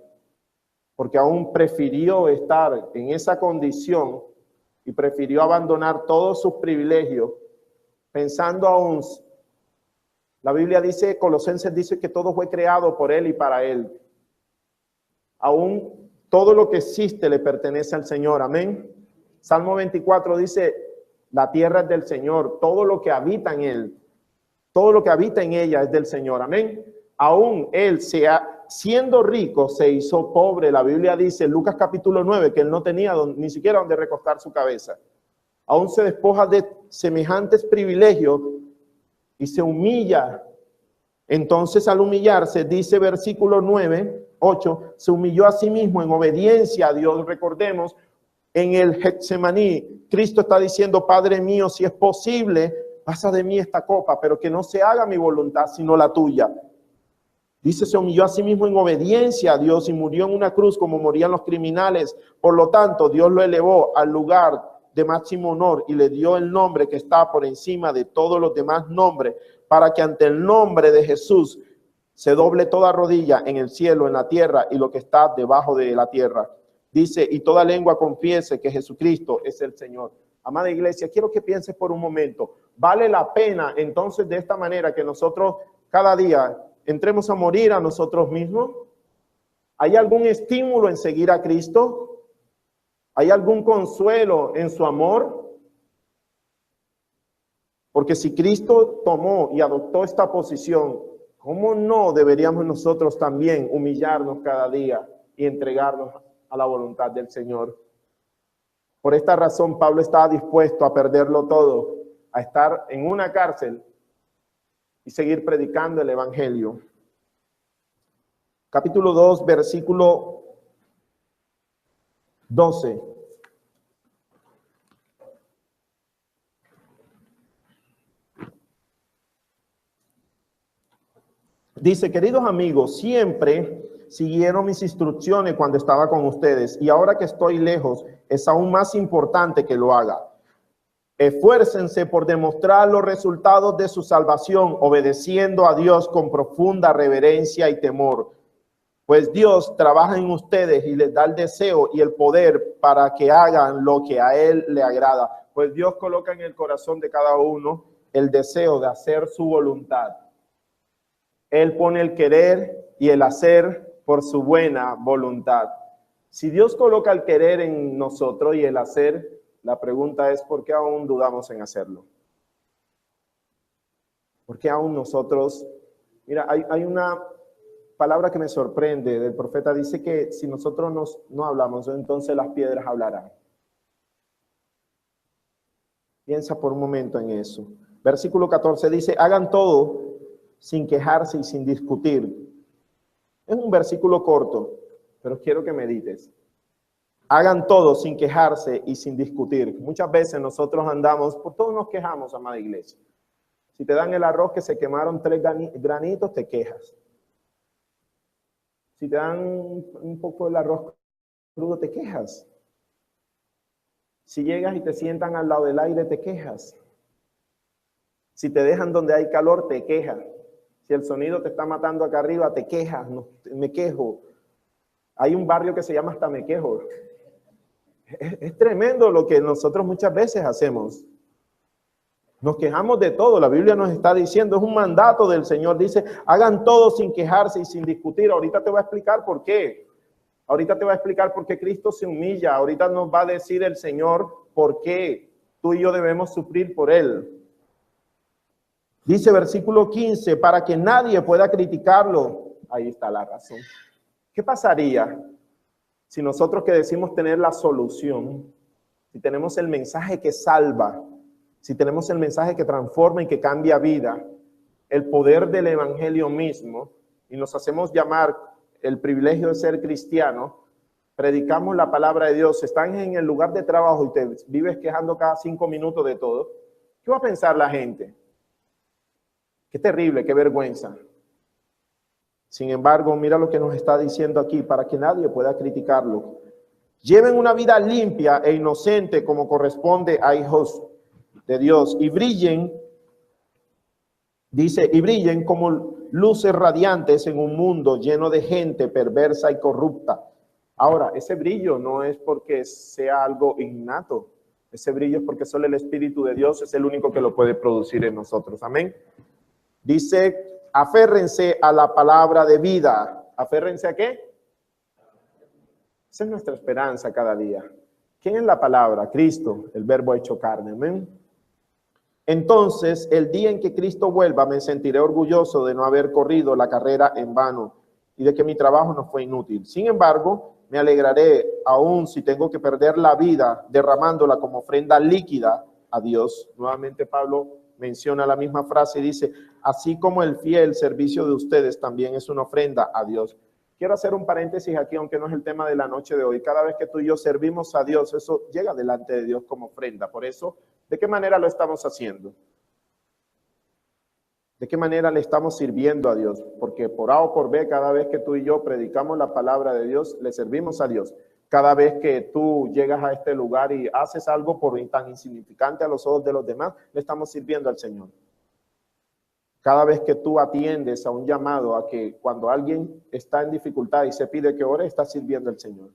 porque aún prefirió estar en esa condición y prefirió abandonar todos sus privilegios, pensando aún, la Biblia dice, Colosenses dice que todo fue creado por Él y para Él. Aún todo lo que existe le pertenece al Señor, amén. Salmo 24 dice, la tierra es del Señor, todo lo que habita en Él, todo lo que habita en ella es del Señor, amén. Aún Él, siendo rico, se hizo pobre. La Biblia dice en Lucas capítulo 9 que Él no tenía ni siquiera donde recostar su cabeza. Aún se despoja de semejantes privilegios y se humilla. Entonces, al humillarse, dice versículo 8, se humilló a sí mismo en obediencia a Dios. Recordemos, En el Getsemaní, Cristo está diciendo, Padre mío, si es posible, pasa de mí esta copa, pero que no se haga mi voluntad, sino la tuya. Dice, se humilló a sí mismo en obediencia a Dios y murió en una cruz como morían los criminales. Por lo tanto, Dios lo elevó al lugar de máximo honor y le dio el nombre que está por encima de todos los demás nombres, para que ante el nombre de Jesús se doble toda rodilla en el cielo, en la tierra y lo que está debajo de la tierra. Dice, y toda lengua confiese que Jesucristo es el Señor. Amada iglesia, quiero que pienses por un momento. ¿Vale la pena entonces de esta manera que nosotros cada día entremos a morir a nosotros mismos? ¿Hay algún estímulo en seguir a Cristo? ¿Hay algún consuelo en su amor? Porque si Cristo tomó y adoptó esta posición, ¿cómo no deberíamos nosotros también humillarnos cada día y entregarnos a la voluntad del Señor? Por esta razón, Pablo estaba dispuesto a perderlo todo, a estar en una cárcel y seguir predicando el evangelio. Capítulo 2, versículo 12. Dice, queridos amigos, siempre siguieron mis instrucciones cuando estaba con ustedes y ahora que estoy lejos es aún más importante que lo haga. Esfuércense por demostrar los resultados de su salvación, obedeciendo a Dios con profunda reverencia y temor. Pues Dios trabaja en ustedes y les da el deseo y el poder para que hagan lo que a Él le agrada. Pues Dios coloca en el corazón de cada uno el deseo de hacer su voluntad. Él pone el querer y el hacer por su buena voluntad. Si Dios coloca el querer en nosotros y el hacer, la pregunta es, ¿por qué aún dudamos en hacerlo? ¿Por qué aún nosotros? Mira, hay una palabra que me sorprende del profeta. Dice que si nosotros no hablamos, entonces las piedras hablarán. Piensa por un momento en eso. Versículo 14 dice, hagan todo sin quejarse y sin discutir. Es un versículo corto, pero quiero que medites. Hagan todo sin quejarse y sin discutir. Muchas veces nosotros andamos, por todos nos quejamos, amada iglesia. Si te dan el arroz que se quemaron 3 granitos, te quejas. Si te dan un poco del arroz crudo, te quejas. Si llegas y te sientan al lado del aire, te quejas. Si te dejan donde hay calor, te quejas. Si el sonido te está matando acá arriba, te quejas. No, me quejo. Hay un barrio que se llama hasta me quejo. Es tremendo lo que nosotros muchas veces hacemos. Nos quejamos de todo. La Biblia nos está diciendo, es un mandato del Señor. Dice, hagan todo sin quejarse y sin discutir. Ahorita te voy a explicar por qué. Ahorita te voy a explicar por qué Cristo se humilla. Ahorita nos va a decir el Señor por qué tú y yo debemos sufrir por Él. Dice versículo 15, para que nadie pueda criticarlo. Ahí está la razón. ¿Qué pasaría si nosotros que decimos tener la solución, si tenemos el mensaje que salva, si tenemos el mensaje que transforma y que cambia vida, el poder del evangelio mismo, y nos hacemos llamar el privilegio de ser cristiano, predicamos la palabra de Dios, están en el lugar de trabajo y te vives quejando cada 5 minutos de todo? ¿Qué va a pensar la gente? Qué terrible, qué vergüenza. Sin embargo, mira lo que nos está diciendo aquí, para que nadie pueda criticarlo. Lleven una vida limpia e inocente como corresponde a hijos de Dios y brillen, dice, y brillen como luces radiantes en un mundo lleno de gente perversa y corrupta. Ahora, ese brillo no es porque sea algo innato. Ese brillo es porque solo el Espíritu de Dios es el único que lo puede producir en nosotros. Amén. Dice, aférrense a la palabra de vida. ¿Aférrense a qué? Esa es nuestra esperanza cada día. ¿Quién es la palabra? Cristo, el verbo hecho carne. Amén. Entonces, el día en que Cristo vuelva, me sentiré orgulloso de no haber corrido la carrera en vano y de que mi trabajo no fue inútil. Sin embargo, me alegraré aún si tengo que perder la vida derramándola como ofrenda líquida a Dios. Nuevamente Pablo menciona la misma frase y dice, así como el fiel servicio de ustedes también es una ofrenda a Dios. Quiero hacer un paréntesis aquí, aunque no es el tema de la noche de hoy. Cada vez que tú y yo servimos a Dios, eso llega delante de Dios como ofrenda. Por eso, ¿de qué manera lo estamos haciendo? ¿De qué manera le estamos sirviendo a Dios? Porque por A o por B, cada vez que tú y yo predicamos la palabra de Dios, le servimos a Dios. Cada vez que tú llegas a este lugar y haces algo por tan insignificante a los ojos de los demás, le estamos sirviendo al Señor. Cada vez que tú atiendes a un llamado a que cuando alguien está en dificultad y se pide que ore, está sirviendo al Señor.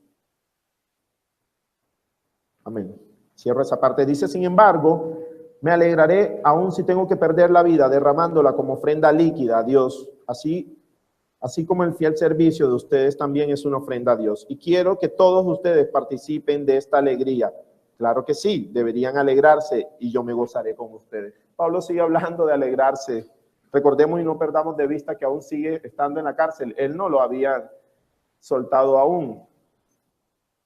Amén. Cierro esa parte. Dice, sin embargo, me alegraré aun si tengo que perder la vida derramándola como ofrenda líquida a Dios. Así como el fiel servicio de ustedes también es una ofrenda a Dios. Y quiero que todos ustedes participen de esta alegría. Claro que sí, deberían alegrarse y yo me gozaré con ustedes. Pablo sigue hablando de alegrarse. Recordemos y no perdamos de vista que aún sigue estando en la cárcel. Él no lo había soltado aún.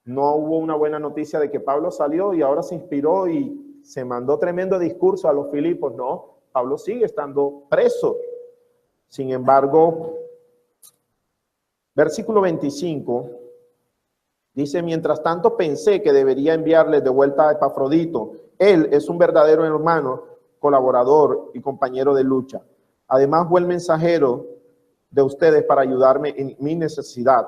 No hubo una buena noticia de que Pablo salió y ahora se inspiró y se mandó tremendo discurso a los Filipos. No, Pablo sigue estando preso. Sin embargo, versículo 25 dice, mientras tanto pensé que debería enviarles de vuelta a Epafrodito. Él es un verdadero hermano, colaborador y compañero de lucha. Además, fue el mensajero de ustedes para ayudarme en mi necesidad.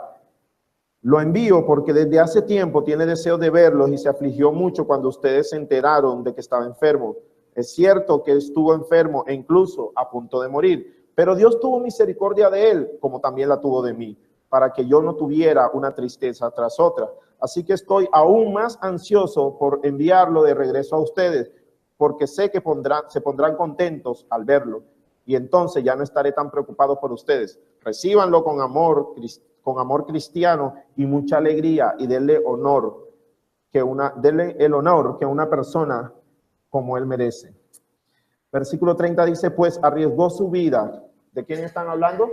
Lo envío porque desde hace tiempo tiene deseo de verlos y se afligió mucho cuando ustedes se enteraron de que estaba enfermo. Es cierto que estuvo enfermo e incluso a punto de morir, pero Dios tuvo misericordia de él, como también la tuvo de mí, para que yo no tuviera una tristeza tras otra. Así que estoy aún más ansioso por enviarlo de regreso a ustedes, porque sé que se pondrán contentos al verlo. Y entonces ya no estaré tan preocupado por ustedes. Recíbanlo con amor cristiano y mucha alegría y denle el honor que una persona como él merece. Versículo 30 dice, pues arriesgó su vida. ¿De quién están hablando?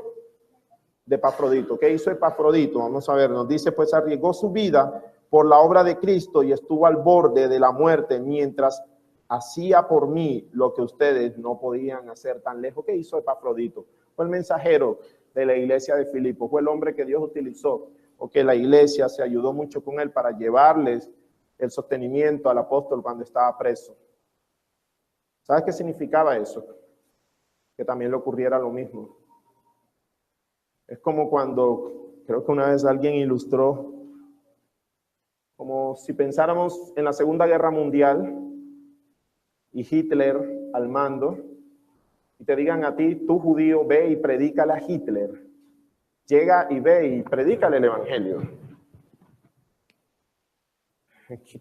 De Epafrodito. ¿Qué hizo Epafrodito? Vamos a ver, nos dice, pues arriesgó su vida por la obra de Cristo y estuvo al borde de la muerte mientras hacía por mí lo que ustedes no podían hacer tan lejos. ¿Qué hizo Epafrodito? Fue el mensajero de la iglesia de Filipos, fue el hombre que Dios utilizó, o que la iglesia se ayudó mucho con él para llevarles el sostenimiento al apóstol cuando estaba preso. ¿Sabes qué significaba eso? Que también le ocurriera lo mismo. Es como cuando, creo que una vez alguien ilustró, como si pensáramos en la Segunda Guerra Mundial y Hitler al mando, y te digan a ti, tú judío, ve y predícale a Hitler. Llega y ve y predícale el evangelio.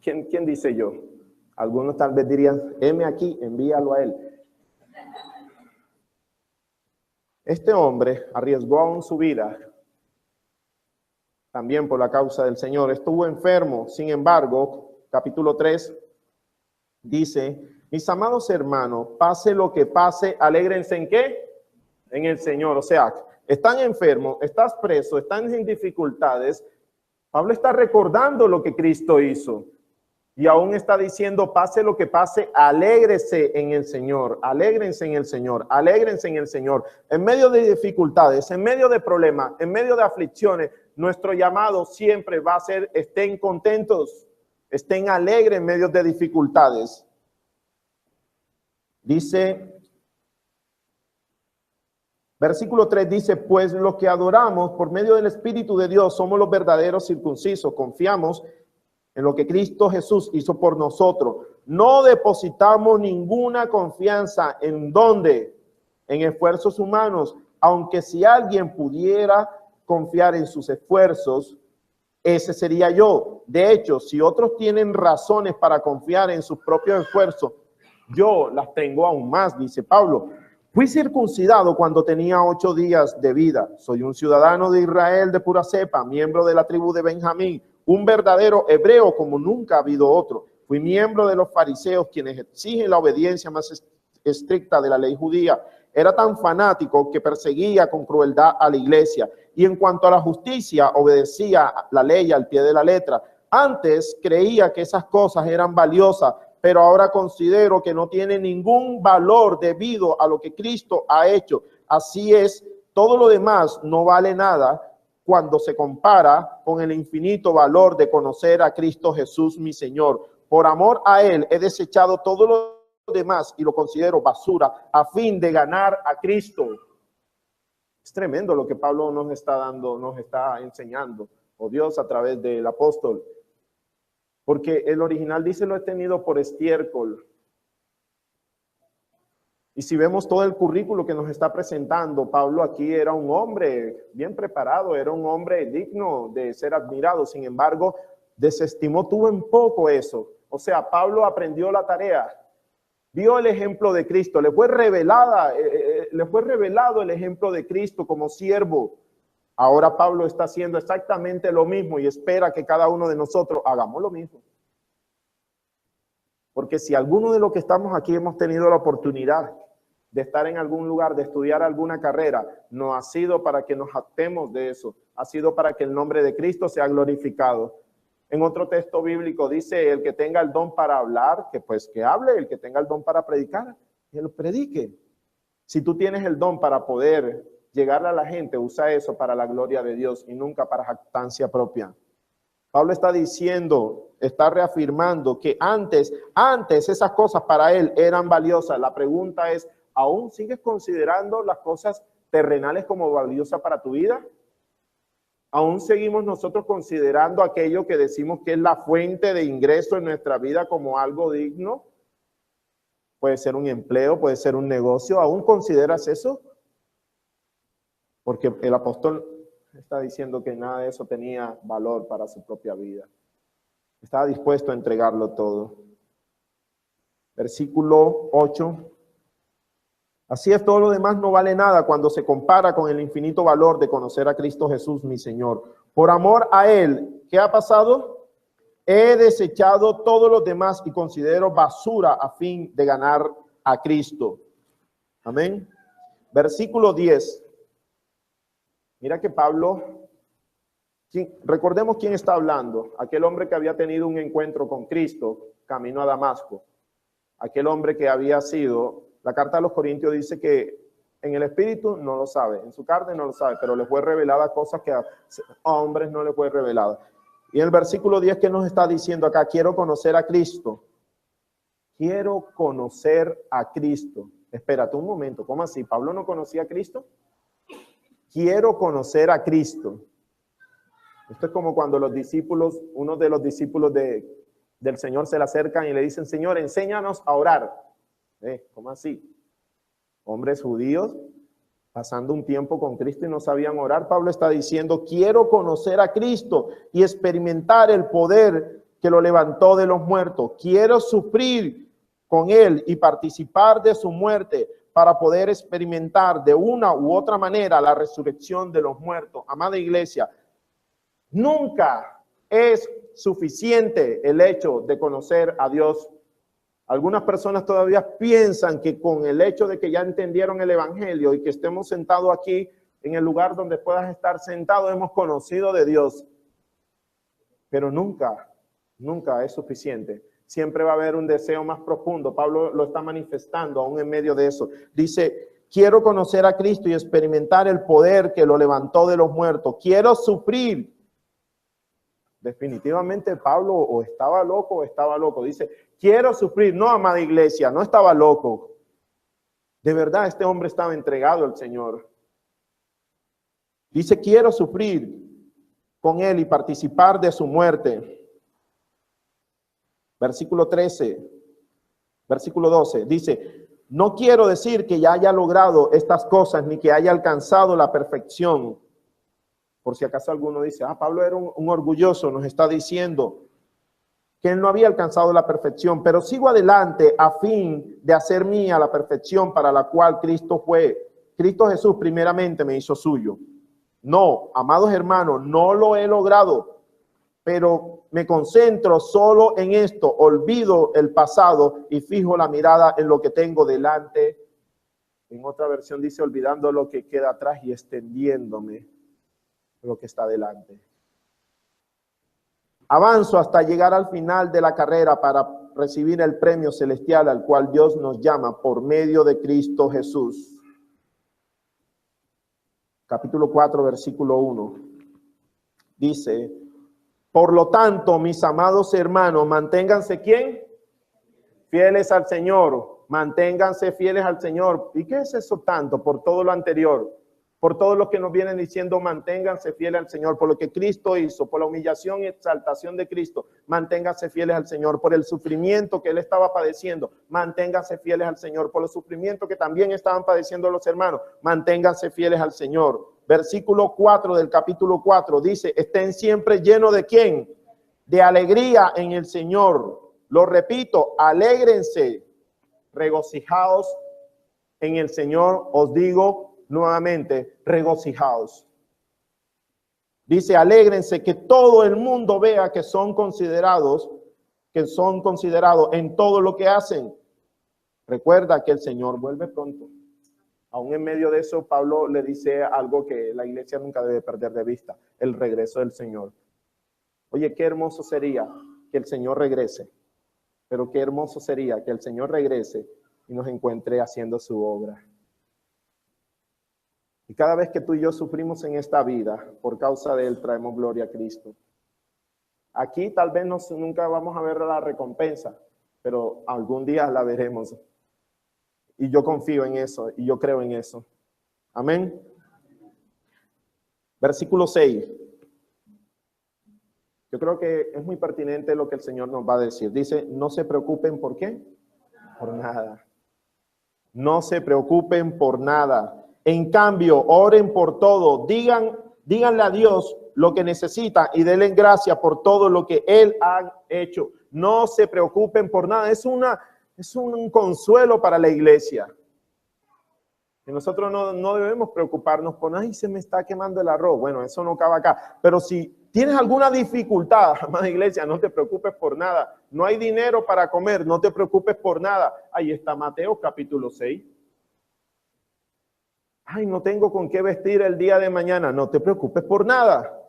¿Quién dice yo? Algunos tal vez dirían, heme aquí, envíalo a él. Este hombre arriesgó aún su vida, también por la causa del Señor. Estuvo enfermo, sin embargo, capítulo 3 dice, mis amados hermanos, pase lo que pase, alégrense ¿en qué? En el Señor. O sea, están enfermos, estás preso, están en dificultades. Pablo está recordando lo que Cristo hizo. Y aún está diciendo, pase lo que pase, alégrese en el Señor, alégrense en el Señor, alégrense en el Señor. En medio de dificultades, en medio de problemas, en medio de aflicciones, nuestro llamado siempre va a ser, estén contentos, estén alegres en medio de dificultades. Dice, versículo 3 dice, pues lo que adoramos por medio del Espíritu de Dios somos los verdaderos circuncisos, confiamos en lo que Cristo Jesús hizo por nosotros. No depositamos ninguna confianza en ¿dónde? En esfuerzos humanos, aunque si alguien pudiera confiar en sus esfuerzos, ese sería yo. De hecho, si otros tienen razones para confiar en sus propios esfuerzos, yo las tengo aún más, dice Pablo. Fui circuncidado cuando tenía 8 días de vida. Soy un ciudadano de Israel de pura cepa, miembro de la tribu de Benjamín, un verdadero hebreo como nunca ha habido otro. Fui miembro de los fariseos, quienes exigen la obediencia más estricta de la ley judía. Era tan fanático que perseguía con crueldad a la iglesia. Y en cuanto a la justicia, obedecía la ley al pie de la letra. Antes creía que esas cosas eran valiosas, pero ahora considero que no tiene ningún valor debido a lo que Cristo ha hecho. Así es, todo lo demás no vale nada cuando se compara con el infinito valor de conocer a Cristo Jesús, mi Señor. Por amor a Él he desechado todo lo demás y lo considero basura a fin de ganar a Cristo. Es tremendo lo que Pablo nos está dando, nos está enseñando, o Dios a través del apóstol. Porque el original dice, lo he tenido por estiércol. Y si vemos todo el currículo que nos está presentando, Pablo aquí era un hombre bien preparado, era un hombre digno de ser admirado. Sin embargo, desestimó, tuvo en poco eso. O sea, Pablo aprendió la tarea, vio el ejemplo de Cristo, le fue revelado el ejemplo de Cristo como siervo. Ahora Pablo está haciendo exactamente lo mismo y espera que cada uno de nosotros hagamos lo mismo. Porque si alguno de los que estamos aquí hemos tenido la oportunidad de estar en algún lugar, de estudiar alguna carrera, no ha sido para que nos jactemos de eso, ha sido para que el nombre de Cristo sea glorificado. En otro texto bíblico dice, el que tenga el don para hablar, que hable, el que tenga el don para predicar, que lo predique. Si tú tienes el don para poder llegarle a la gente, usa eso para la gloria de Dios y nunca para jactancia propia. Pablo está diciendo, está reafirmando que antes esas cosas para él eran valiosas. La pregunta es, ¿aún sigues considerando las cosas terrenales como valiosas para tu vida? ¿Aún seguimos nosotros considerando aquello que decimos que es la fuente de ingreso en nuestra vida como algo digno? Puede ser un empleo, puede ser un negocio. ¿Aún consideras eso? Porque el apóstol está diciendo que nada de eso tenía valor para su propia vida. Estaba dispuesto a entregarlo todo. Versículo 8. Así es, todo lo demás no vale nada cuando se compara con el infinito valor de conocer a Cristo Jesús, mi Señor. Por amor a Él, ¿qué ha pasado? He desechado todos los demás y considero basura a fin de ganar a Cristo. Amén. Versículo 10. Mira que Pablo, recordemos quién está hablando. Aquel hombre que había tenido un encuentro con Cristo camino a Damasco. Aquel hombre que había sido, la carta a los Corintios dice que en el espíritu no lo sabe, en su carne no lo sabe, pero le fue revelada cosas que a hombres no le fue revelada. Y en el versículo 10 que nos está diciendo acá, quiero conocer a Cristo. Quiero conocer a Cristo. Espérate un momento, ¿cómo así? ¿Pablo no conocía a Cristo? Quiero conocer a Cristo. Esto es como cuando los discípulos, uno de los discípulos del Señor se le acercan y le dicen, Señor, enséñanos a orar. ¿Cómo así? Hombres judíos pasando un tiempo con Cristo y no sabían orar. Pablo está diciendo, quiero conocer a Cristo y experimentar el poder que lo levantó de los muertos. Quiero sufrir con Él y participar de su muerte para poder experimentar de una u otra manera la resurrección de los muertos. Amada iglesia, nunca es suficiente el hecho de conocer a Dios. Algunas personas todavía piensan que con el hecho de que ya entendieron el evangelio y que estemos sentados aquí en el lugar donde puedas estar sentado, hemos conocido de Dios. Pero nunca es suficiente. Siempre va a haber un deseo más profundo. Pablo lo está manifestando aún en medio de eso. Dice, quiero conocer a Cristo y experimentar el poder que lo levantó de los muertos. Quiero sufrir. Definitivamente Pablo o estaba loco o estaba loco. Dice, quiero sufrir. No, amada iglesia, no estaba loco. De verdad, este hombre estaba entregado al Señor. Dice, quiero sufrir con Él y participar de su muerte. Versículo 13, versículo 12, dice, no quiero decir que ya haya logrado estas cosas ni que haya alcanzado la perfección. Por si acaso alguno dice, Pablo era un orgulloso, nos está diciendo que él no había alcanzado la perfección, pero sigo adelante a fin de hacer mía la perfección para la cual Cristo Jesús primeramente me hizo suyo. No, amados hermanos, no lo he logrado, pero me concentro solo en esto, olvido el pasado y fijo la mirada en lo que tengo delante. En otra versión dice, olvidando lo que queda atrás y extendiéndome lo que está delante. Avanzo hasta llegar al final de la carrera para recibir el premio celestial al cual Dios nos llama por medio de Cristo Jesús. Capítulo 4, versículo 1. dice, por lo tanto, mis amados hermanos, manténganse, ¿quién? Fieles al Señor, manténganse fieles al Señor. ¿Y qué es eso tanto? Por todo lo anterior, por todo lo que nos vienen diciendo, manténganse fieles al Señor, por lo que Cristo hizo, por la humillación y exaltación de Cristo, manténganse fieles al Señor, por el sufrimiento que Él estaba padeciendo, manténganse fieles al Señor, por el sufrimiento que también estaban padeciendo los hermanos, manténganse fieles al Señor. Versículo 4 del capítulo 4 dice, estén siempre llenos ¿de quién? De alegría en el Señor. Lo repito, alégrense, regocijaos en el Señor, os digo nuevamente, regocijaos. Dice, alégrense, que todo el mundo vea que son considerados en todo lo que hacen. Recuerda que el Señor vuelve pronto. Aún en medio de eso, Pablo le dice algo que la iglesia nunca debe perder de vista, el regreso del Señor. Oye, qué hermoso sería que el Señor regrese, pero qué hermoso sería que el Señor regrese y nos encuentre haciendo su obra. Y cada vez que tú y yo sufrimos en esta vida, por causa de Él traemos gloria a Cristo. Aquí tal vez nunca vamos a ver la recompensa, pero algún día la veremos. Y yo confío en eso, y yo creo en eso. Amén. Versículo 6. Yo creo que es muy pertinente lo que el Señor nos va a decir. Dice, no se preocupen, ¿por qué? Por nada. No se preocupen por nada. En cambio, oren por todo. Díganle a Dios lo que necesitan y denle gracias por todo lo que Él ha hecho. No se preocupen por nada. Es un consuelo para la iglesia. Y nosotros no debemos preocuparnos por, ay, se me está quemando el arroz. Bueno, eso no cabe acá. Pero si tienes alguna dificultad, amada iglesia, no te preocupes por nada. No hay dinero para comer, no te preocupes por nada. Ahí está Mateo capítulo 6. Ay, no tengo con qué vestir el día de mañana. No te preocupes por nada.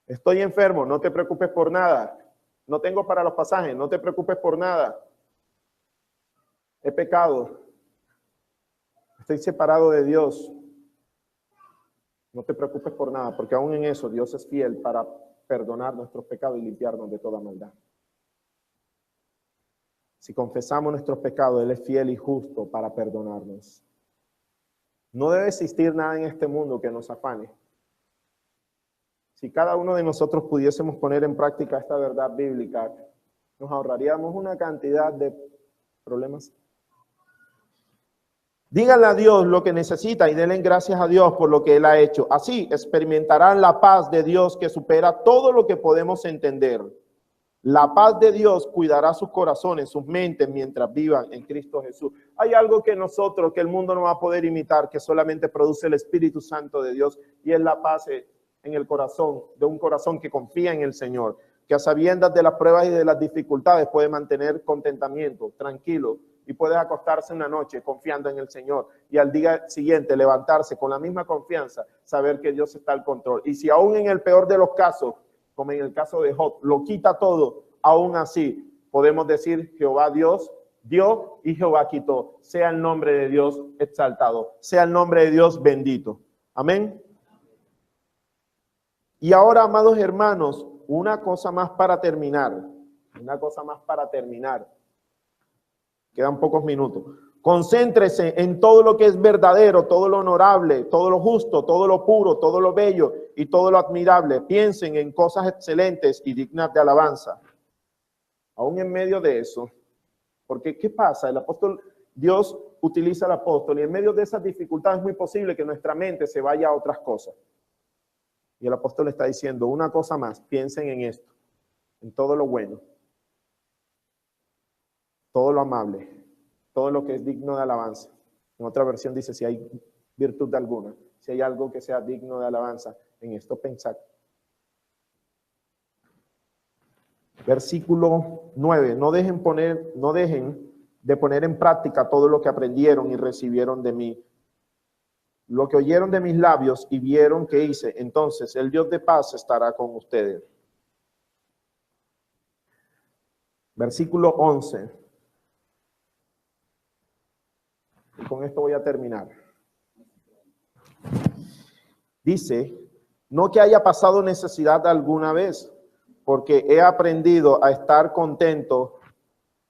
Estoy enfermo, no te preocupes por nada. No tengo para los pasajes, no te preocupes por nada. He pecado. Estoy separado de Dios. No te preocupes por nada, porque aún en eso Dios es fiel para perdonar nuestros pecados y limpiarnos de toda maldad. Si confesamos nuestros pecados, Él es fiel y justo para perdonarnos. No debe existir nada en este mundo que nos afane. Si cada uno de nosotros pudiésemos poner en práctica esta verdad bíblica, nos ahorraríamos una cantidad de problemas. Díganle a Dios lo que necesita y denle gracias a Dios por lo que Él ha hecho. Así experimentarán la paz de Dios que supera todo lo que podemos entender. La paz de Dios cuidará sus corazones, sus mentes mientras vivan en Cristo Jesús. Hay algo que que el mundo no va a poder imitar, que solamente produce el Espíritu Santo de Dios, y es la paz en el corazón, de un corazón que confía en el Señor, que a sabiendas de las pruebas y de las dificultades puede mantener contentamiento, tranquilo, y puede acostarse una noche confiando en el Señor y al día siguiente levantarse con la misma confianza, saber que Dios está al control. Y si aún en el peor de los casos, como en el caso de Job, lo quita todo, aún así podemos decir Jehová Dios dio y Jehová quitó. Sea el nombre de Dios exaltado, sea el nombre de Dios bendito. Amén. Y ahora, amados hermanos, una cosa más para terminar. Quedan pocos minutos. Concéntrese en todo lo que es verdadero, todo lo honorable, todo lo justo, todo lo puro, todo lo bello y todo lo admirable. Piensen en cosas excelentes y dignas de alabanza. Aún en medio de eso, porque ¿qué pasa? Dios utiliza al apóstol y en medio de esas dificultades es muy posible que nuestra mente se vaya a otras cosas. Y el apóstol está diciendo una cosa más, piensen en esto, en todo lo bueno, todo lo amable, todo lo que es digno de alabanza. En otra versión dice, si hay virtud alguna, si hay algo que sea digno de alabanza, en esto pensad. Versículo 9, no dejen de poner en práctica todo lo que aprendieron y recibieron de mí, lo que oyeron de mis labios y vieron que hice. Entonces el Dios de paz estará con ustedes. Versículo 11. Y con esto voy a terminar. Dice, No que haya pasado necesidad alguna vez, porque he aprendido a estar contento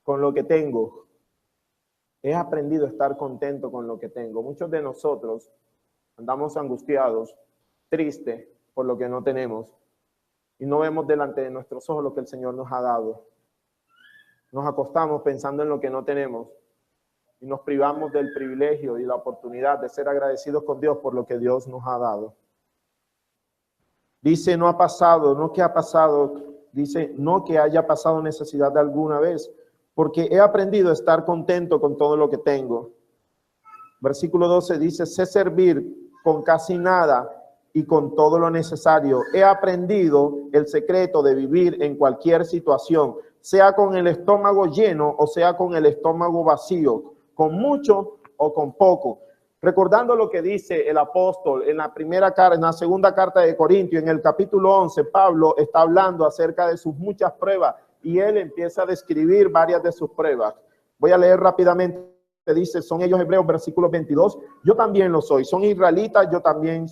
con lo que tengo. He aprendido a estar contento con lo que tengo. Muchos de nosotros andamos angustiados, tristes por lo que no tenemos y no vemos delante de nuestros ojos lo que el Señor nos ha dado. Nos acostamos pensando en lo que no tenemos y nos privamos del privilegio y la oportunidad de ser agradecidos con Dios por lo que Dios nos ha dado. Dice, no ha pasado, no que ha pasado, dice, no que haya pasado necesidad de alguna vez, porque he aprendido a estar contento con todo lo que tengo. Versículo 12 dice, sé servir con casi nada y con todo lo necesario. He aprendido el secreto de vivir en cualquier situación, sea con el estómago lleno o sea con el estómago vacío, con mucho o con poco. Recordando lo que dice el apóstol en la segunda carta de Corintios, en el capítulo 11, Pablo está hablando acerca de sus muchas pruebas y él empieza a describir varias de sus pruebas. Voy a leer rápidamente. Dice, son ellos hebreos, versículo 22, yo también lo soy. Son israelitas, yo también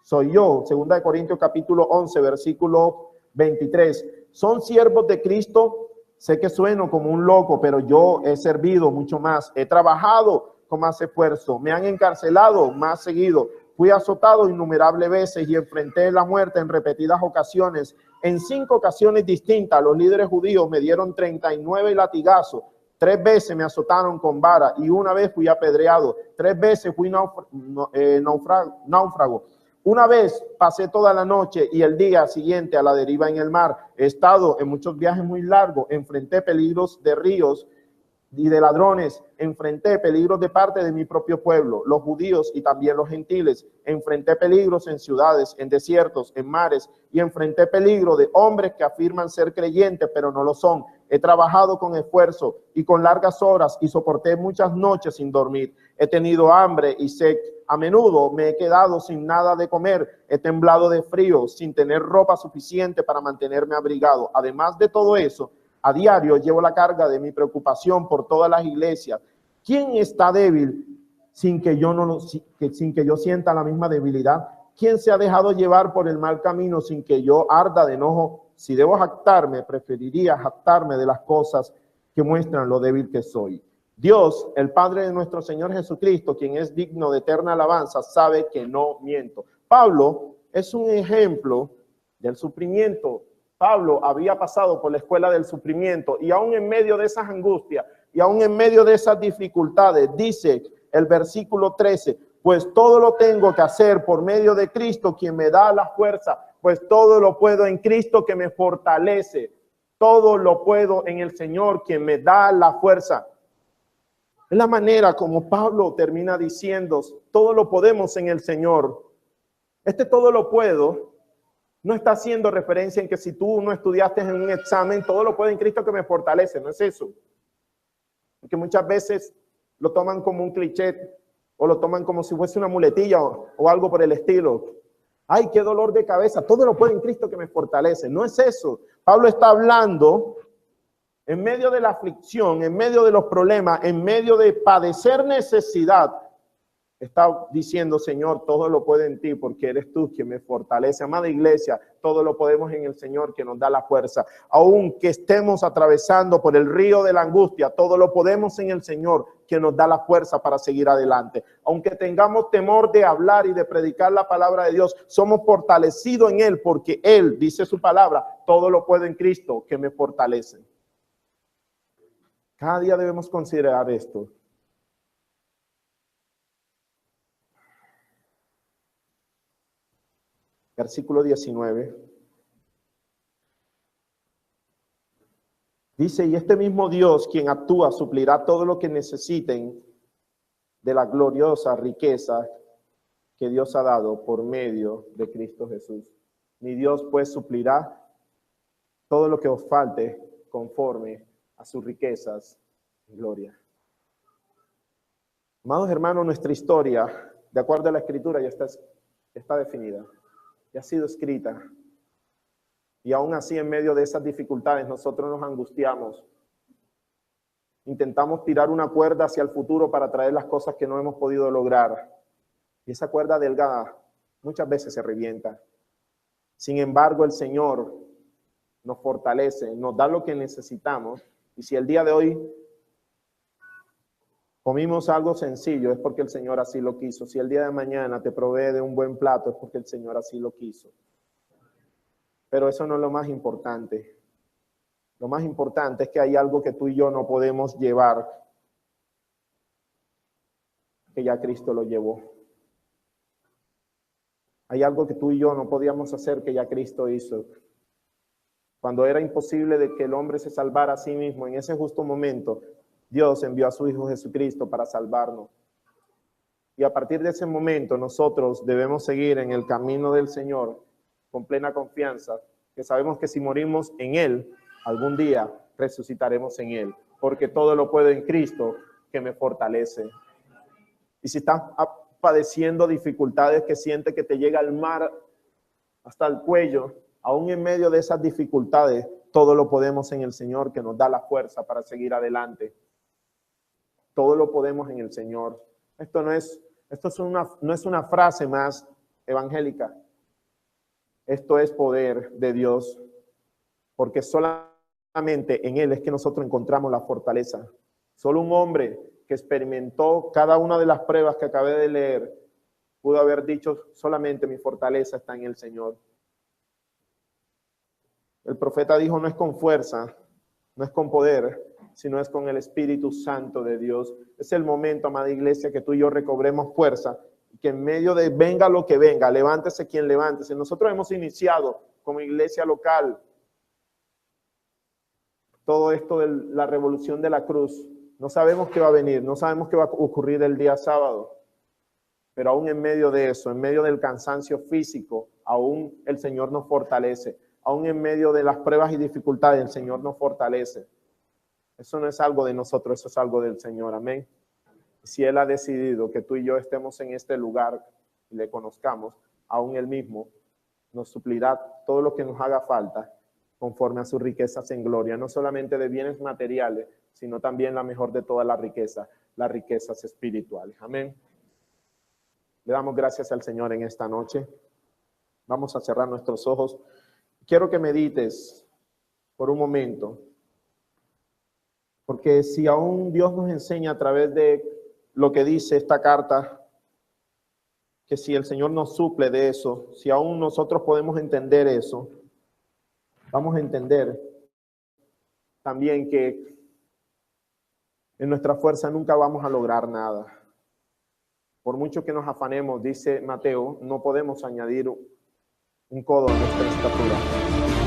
soy yo. Segunda de Corintios, capítulo 11, versículo 23. Son siervos de Cristo. Sé que sueno como un loco, pero yo he servido mucho más. He trabajado con más esfuerzo. Me han encarcelado más seguido. Fui azotado innumerables veces y enfrenté la muerte en repetidas ocasiones. En 5 ocasiones distintas, los líderes judíos me dieron 39 latigazos. 3 veces me azotaron con vara y una vez fui apedreado. 3 veces fui náufrago. Una vez pasé toda la noche y el día siguiente a la deriva en el mar. He estado en muchos viajes muy largos. Enfrenté peligros de ríos y de ladrones. Enfrenté peligros de parte de mi propio pueblo, los judíos y también los gentiles. Enfrenté peligros en ciudades, en desiertos, en mares, y enfrenté peligro de hombres que afirman ser creyentes, pero no lo son. He trabajado con esfuerzo y con largas horas y soporté muchas noches sin dormir. He tenido hambre y sed. A menudo me he quedado sin nada de comer. He temblado de frío, sin tener ropa suficiente para mantenerme abrigado. Además de todo eso, a diario llevo la carga de mi preocupación por todas las iglesias. ¿Quién está débil sin que yo sienta la misma debilidad? ¿Quién se ha dejado llevar por el mal camino sin que yo arda de enojo? Si debo jactarme, preferiría jactarme de las cosas que muestran lo débil que soy. Dios, el Padre de nuestro Señor Jesucristo, quien es digno de eterna alabanza, sabe que no miento. Pablo es un ejemplo del sufrimiento. Pablo había pasado por la escuela del sufrimiento y aún en medio de esas angustias y aún en medio de esas dificultades, dice el versículo 13, pues todo lo tengo que hacer por medio de Cristo, quien me da la fuerza, pues todo lo puedo en Cristo que me fortalece. Todo lo puedo en el Señor, quien me da la fuerza. Es la manera como Pablo termina diciendo, todo lo podemos en el Señor. Todo lo puedo no está haciendo referencia en que si tú no estudiaste en un examen, todo lo puedo en Cristo que me fortalece. No es eso. Porque muchas veces lo toman como un cliché o lo toman como si fuese una muletilla o algo por el estilo. Ay, qué dolor de cabeza. Todo lo puedo en Cristo que me fortalece. No es eso. Pablo está hablando en medio de la aflicción, en medio de los problemas, en medio de padecer necesidad. Está diciendo, Señor, todo lo puedo en ti porque eres tú quien me fortalece. Amada iglesia, todo lo podemos en el Señor que nos da la fuerza. Aunque estemos atravesando por el río de la angustia, todo lo podemos en el Señor que nos da la fuerza para seguir adelante. Aunque tengamos temor de hablar y de predicar la palabra de Dios, somos fortalecidos en Él porque Él, dice su palabra, todo lo puedo en Cristo que me fortalece. Cada día debemos considerar esto. Versículo 19. Dice, y este mismo Dios, quien actúa, suplirá todo lo que necesiten de la gloriosa riqueza que Dios ha dado por medio de Cristo Jesús. Mi Dios pues suplirá todo lo que os falte conforme a sus riquezas y gloria. Amados hermanos, nuestra historia, de acuerdo a la Escritura, ya está definida. Ya ha sido escrita. Y aún así, en medio de esas dificultades, nosotros nos angustiamos. Intentamos tirar una cuerda hacia el futuro para traer las cosas que no hemos podido lograr. Y esa cuerda delgada muchas veces se revienta. Sin embargo, el Señor nos fortalece, nos da lo que necesitamos. Y si el día de hoy comimos algo sencillo, es porque el Señor así lo quiso. Si el día de mañana te provee de un buen plato, es porque el Señor así lo quiso. Pero eso no es lo más importante. Lo más importante es que hay algo que tú y yo no podemos llevar, que ya Cristo lo llevó. Hay algo que tú y yo no podíamos hacer, que ya Cristo hizo. Cuando era imposible de que el hombre se salvara a sí mismo, en ese justo momento, Dios envió a su Hijo Jesucristo para salvarnos. Y a partir de ese momento, nosotros debemos seguir en el camino del Señor con plena confianza, que sabemos que si morimos en Él, algún día resucitaremos en Él, porque todo lo puedo en Cristo que me fortalece. Y si estás padeciendo dificultades que sientes que te llega el mar hasta el cuello, aún en medio de esas dificultades, todo lo podemos en el Señor que nos da la fuerza para seguir adelante. Todo lo podemos en el Señor. Esto no es una frase más evangélica. Esto es poder de Dios, porque solamente en Él es que nosotros encontramos la fortaleza. Solo un hombre que experimentó cada una de las pruebas que acabé de leer pudo haber dicho: solamente mi fortaleza está en el Señor. El profeta dijo: no es con fuerza, no es con poder, sino es con el Espíritu Santo de Dios. Es el momento, amada iglesia, que tú y yo recobremos fuerza, que en medio de venga lo que venga, levántese quien levántese. Nosotros hemos iniciado como iglesia local todo esto de la revolución de la cruz. No sabemos qué va a venir, no sabemos qué va a ocurrir el día sábado, pero aún en medio de eso, en medio del cansancio físico, aún el Señor nos fortalece. Aún en medio de las pruebas y dificultades, el Señor nos fortalece. Eso no es algo de nosotros, eso es algo del Señor. Amén. Si Él ha decidido que tú y yo estemos en este lugar y le conozcamos, aún Él mismo nos suplirá todo lo que nos haga falta conforme a sus riquezas en gloria, no solamente de bienes materiales, sino también la mejor de todas las riquezas espirituales. Amén. Le damos gracias al Señor en esta noche. Vamos a cerrar nuestros ojos. Quiero que medites por un momento, porque si aún Dios nos enseña a través de lo que dice esta carta, que si el Señor nos suple de eso, si aún nosotros podemos entender eso, vamos a entender también que en nuestra fuerza nunca vamos a lograr nada. Por mucho que nos afanemos, dice Mateo, no podemos añadir un codo a nuestra estatura.